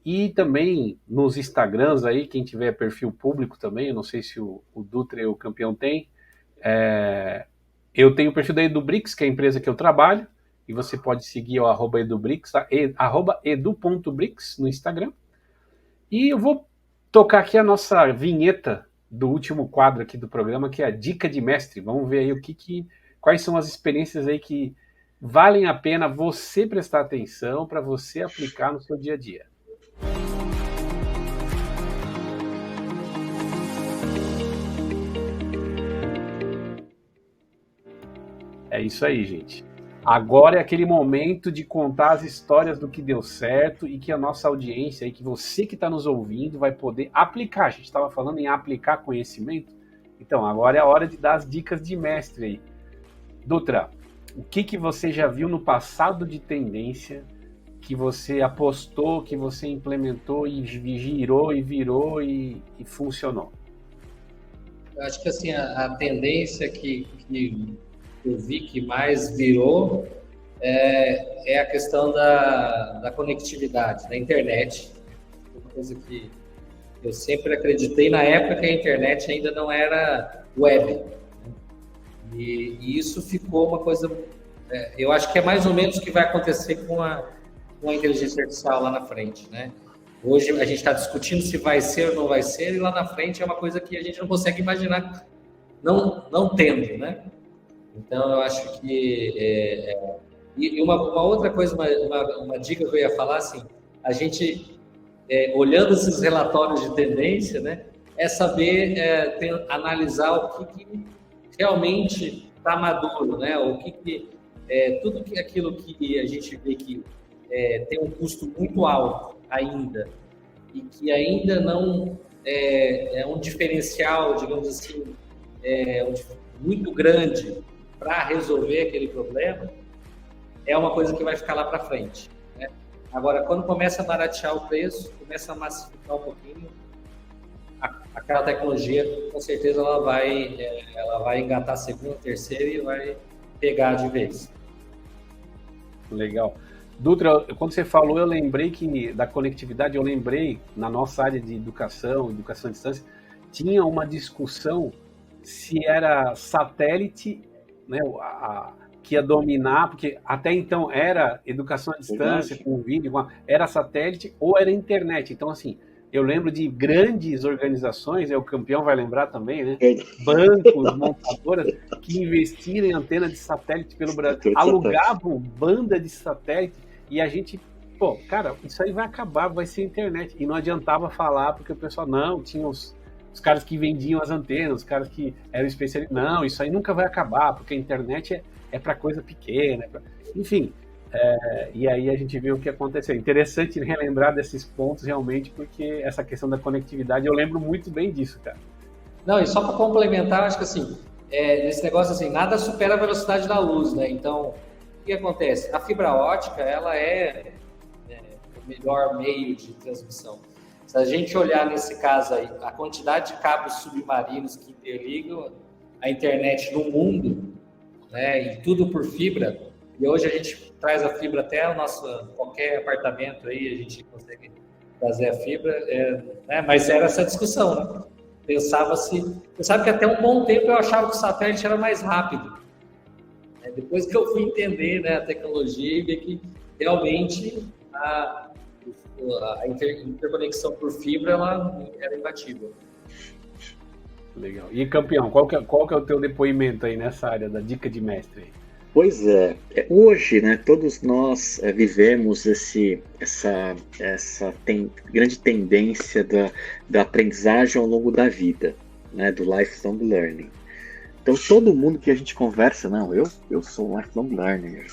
E também nos Instagrams aí, quem tiver perfil público também, eu não sei se o Dutra e o Campeão tem. Eu tenho o perfil da EduBricks, que é a empresa que eu trabalho, e você pode seguir o @EduBricks, @edu.bricks no Instagram. E eu vou tocar aqui a nossa vinheta do último quadro aqui do programa, que é a Dica de Mestre. Vamos ver aí quais são as experiências aí que valem a pena você prestar atenção para você aplicar no seu dia a dia. É isso aí, gente. Agora é aquele momento de contar as histórias do que deu certo e que a nossa audiência, aí, que você que está nos ouvindo, vai poder aplicar. A gente estava falando em aplicar conhecimento. Então, agora é a hora de dar as dicas de mestre aí. Dutra, o que você já viu no passado de tendência, que você apostou, que você implementou e girou e virou e funcionou? Eu acho que assim, a tendência que eu vi que mais virou é a questão da conectividade, da internet. Uma coisa que eu sempre acreditei na época que a internet ainda não era web. Né? E isso ficou uma coisa... eu acho que é mais ou menos o que vai acontecer com a inteligência artificial lá na frente, né? Hoje a gente está discutindo se vai ser ou não vai ser, e lá na frente é uma coisa que a gente não consegue imaginar não tendo, né? Então, eu acho que... e uma outra coisa, uma dica que eu ia falar, assim, a gente, olhando esses relatórios de tendência, né, é saber analisar o que realmente está maduro, né? Tudo aquilo que a gente vê que tem um custo muito alto ainda e que ainda não é um diferencial, digamos assim, muito grande para resolver aquele problema, é uma coisa que vai ficar lá para frente. Né? Agora, quando começa a baratear o preço, começa a massificar um pouquinho, aquela tecnologia, com certeza, ela vai engatar a segunda, terceira e vai pegar de vez. Legal. Dutra, quando você falou, eu lembrei da conectividade, eu lembrei, na nossa área de educação à distância, tinha uma discussão se era satélite, né, que ia dominar, porque até então era educação à distância, com vídeo, era satélite ou era internet. Então, assim, eu lembro de grandes organizações, o Campeão vai lembrar também, né? Bancos, montadoras, que investiram em antena de satélite pelo Brasil, alugavam banda de satélite, e a gente, cara, isso aí vai acabar, vai ser internet. E não adiantava falar, porque o pessoal, não, tinha os caras que vendiam as antenas, os caras que eram especialistas, não, isso aí nunca vai acabar, porque a internet é para coisa pequena, enfim, e aí a gente viu o que aconteceu. Interessante relembrar desses pontos realmente, porque essa questão da conectividade, eu lembro muito bem disso, cara. Não, e só para complementar, acho que assim, nesse negócio assim, nada supera a velocidade da luz, né? Então, o que acontece? A fibra ótica, ela é o melhor meio de transmissão. Se a gente olhar nesse caso aí, a quantidade de cabos submarinos que interligam a internet no mundo, né, e tudo por fibra, e hoje a gente traz a fibra até qualquer apartamento aí, a gente consegue trazer a fibra, né, mas era essa discussão, né? Você sabe que até um bom tempo eu achava que o satélite era mais rápido. Depois que eu fui entender, né, a tecnologia e ver que realmente a interconexão por fibra ela era imbatível. Legal. E Campeão, qual que é o teu depoimento aí nessa área da dica de mestre? Pois é, hoje, né, todos nós vivemos essa grande tendência da aprendizagem ao longo da vida, né, do lifelong learning. Então, todo mundo que a gente conversa, não, eu sou um lifelong learner,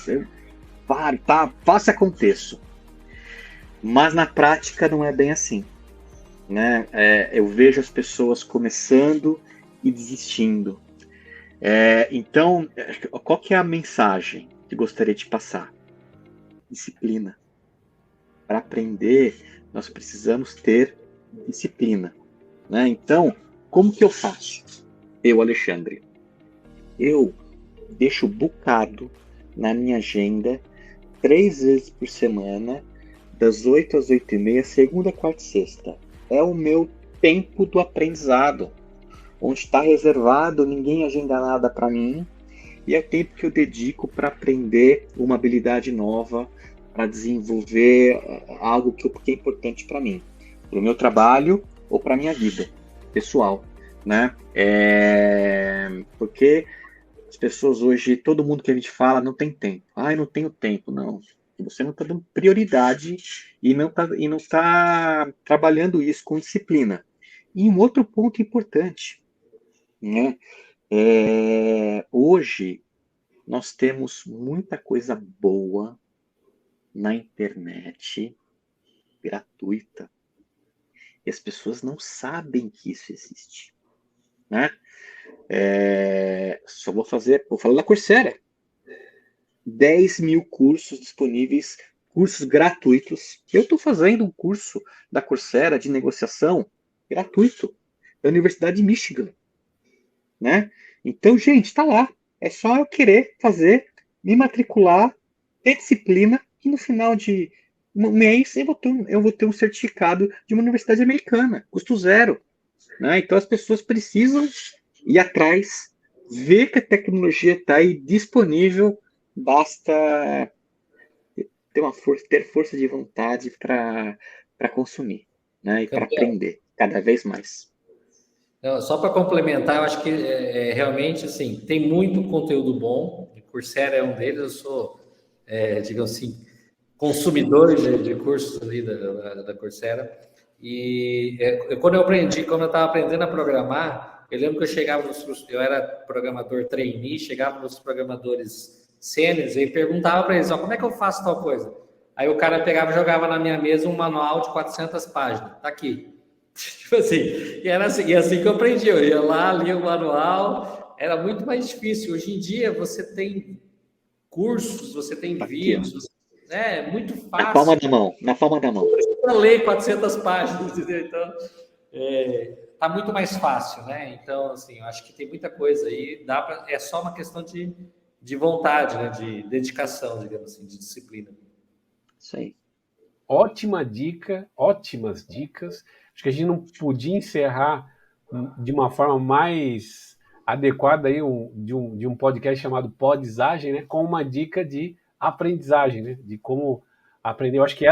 faça aconteça. Mas na prática não é bem assim, né? Eu vejo as pessoas começando e desistindo. Então, qual que é a mensagem que gostaria de passar? Disciplina. para aprender, nós precisamos ter disciplina, né? Então, como que eu faço? Eu, Alexandre, eu deixo bucado na minha agenda 3 vezes por semana, das 8 às 8h30, segunda, quarta e sexta. É o meu tempo do aprendizado, onde está reservado, ninguém agenda nada para mim, e é o tempo que eu dedico para aprender uma habilidade nova, para desenvolver algo que é importante para mim, para o meu trabalho ou para a minha vida pessoal, né? Porque as pessoas hoje, todo mundo que a gente fala, não tem tempo. Eu não tenho tempo. Não. Você não está dando prioridade e não tá trabalhando isso com disciplina. E um outro ponto importante, né? Hoje, nós temos muita coisa boa na internet, gratuita, e as pessoas não sabem que isso existe, né? Vou falar da Coursera. 10 mil cursos disponíveis, cursos gratuitos. Eu estou fazendo um curso da Coursera de negociação gratuito, da Universidade de Michigan, né? Então, gente, está lá. É só eu querer fazer, me matricular, ter disciplina, e no final de um mês eu vou ter um certificado de uma universidade americana, custo zero, né? Então, as pessoas precisam ir atrás, ver que a tecnologia está aí disponível, basta ter força de vontade para consumir, né? E para aprender cada vez mais. Não, só para complementar, eu acho que realmente assim, tem muito conteúdo bom, o Coursera é um deles, eu sou, digamos assim, consumidor de cursos ali da Coursera, e quando eu estava aprendendo a programar, eu lembro que eu era programador trainee, chegava nos programadores sêniores e perguntava para eles, como é que eu faço tal coisa? Aí o cara pegava e jogava na minha mesa um manual de 400 páginas, tá aqui. Tipo assim, e assim que eu aprendi, eu ia lá, lia o manual, era muito mais difícil. Hoje em dia você tem cursos, você tem vídeos, né? É muito fácil. Na palma da mão. Não precisa ler 400 páginas, entendeu? Então, tá muito mais fácil, né? Então, assim, eu acho que tem muita coisa aí, é só uma questão de vontade, né? De dedicação, digamos assim, de disciplina. Isso aí. Ótima dica, ótimas dicas. Acho que a gente não podia encerrar de uma forma mais adequada aí de um podcast chamado Podizagem, né? Com uma dica de aprendizagem, né? De como aprender. Eu acho que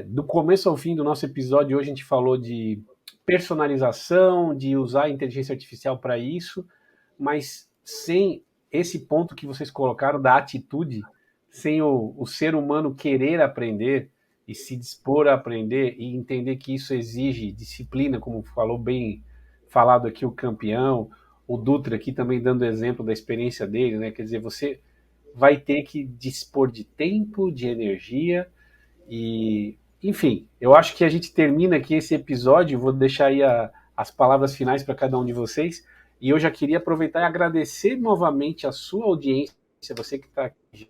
do começo ao fim do nosso episódio hoje a gente falou de personalização, de usar a inteligência artificial para isso, mas sem esse ponto que vocês colocaram da atitude, sem o ser humano querer aprender e se dispor a aprender e entender que isso exige disciplina, como falou bem falado aqui o campeão, o Dutra aqui também dando exemplo da experiência dele, né? Quer dizer, você vai ter que dispor de tempo, de energia e, enfim, eu acho que a gente termina aqui esse episódio, vou deixar aí as palavras finais para cada um de vocês, e eu já queria aproveitar e agradecer novamente a sua audiência, você que está aqui,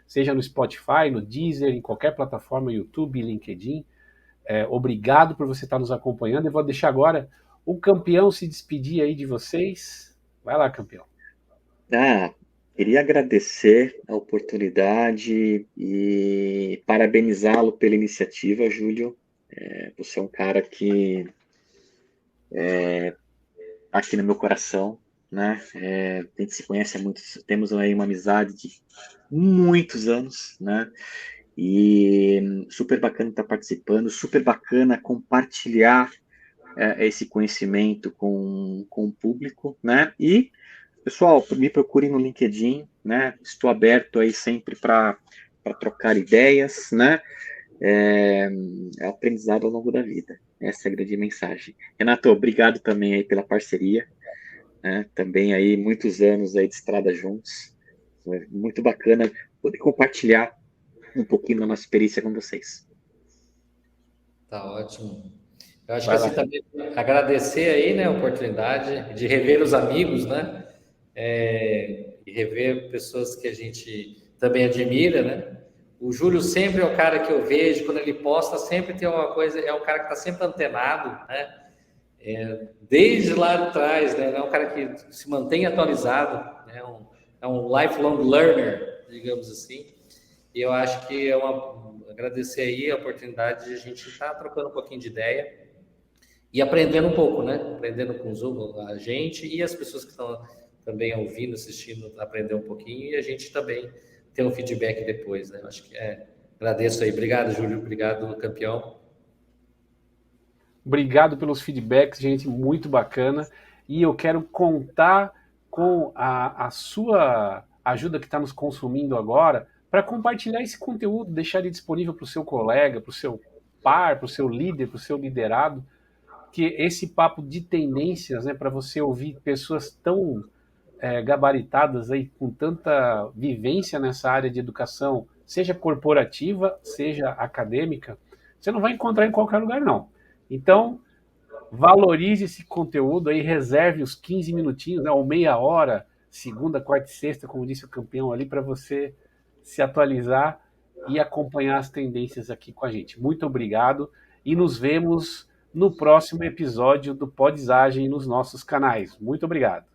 seja no Spotify, no Deezer, em qualquer plataforma, YouTube, LinkedIn. Obrigado por você estar nos acompanhando. Eu vou deixar agora o campeão se despedir aí de vocês. Vai lá, campeão. Queria agradecer a oportunidade e parabenizá-lo pela iniciativa, Júlio. Você é um cara que aqui no meu coração, né? A gente se conhece há muitos, temos aí uma amizade de muitos anos, né? E super bacana estar participando, super bacana compartilhar esse conhecimento com o público, né? E, pessoal, me procurem no LinkedIn, né? Estou aberto aí sempre para trocar ideias, né? É aprendizado ao longo da vida. Essa é a grande mensagem. Renato, obrigado também aí pela parceria, né? Também aí muitos anos aí de estrada juntos. Muito bacana poder compartilhar um pouquinho da nossa experiência com vocês. Tá ótimo. Eu acho que assim também agradecer aí, né, a oportunidade de rever os amigos, né? E rever pessoas que a gente também admira, né? O Júlio sempre é o cara que eu vejo, quando ele posta, sempre tem uma coisa, é um cara que está sempre antenado, né? Desde lá de trás, né? É um cara que se mantém atualizado, né? É um lifelong learner, digamos assim. E eu acho que agradecer aí a oportunidade de a gente estar trocando um pouquinho de ideia e aprendendo um pouco, né? Aprendendo com a gente e as pessoas que estão também ouvindo, assistindo, aprender um pouquinho e a gente também ter um feedback depois, né? Eu acho que agradeço aí. Obrigado, Júlio. Obrigado, campeão. Obrigado pelos feedbacks, gente, muito bacana. E eu quero contar com a sua ajuda que está nos consumindo agora para compartilhar esse conteúdo, deixar ele disponível para o seu colega, para o seu par, para o seu líder, para o seu liderado, que esse papo de tendências, né, para você ouvir pessoas tão gabaritadas aí, com tanta vivência nessa área de educação, seja corporativa, seja acadêmica, você não vai encontrar em qualquer lugar, não. Então, valorize esse conteúdo aí, reserve os 15 minutinhos, né, ou meia hora, segunda, quarta e sexta, como disse o campeão ali, para você se atualizar e acompanhar as tendências aqui com a gente. Muito obrigado e nos vemos no próximo episódio do Podizagem nos nossos canais. Muito obrigado.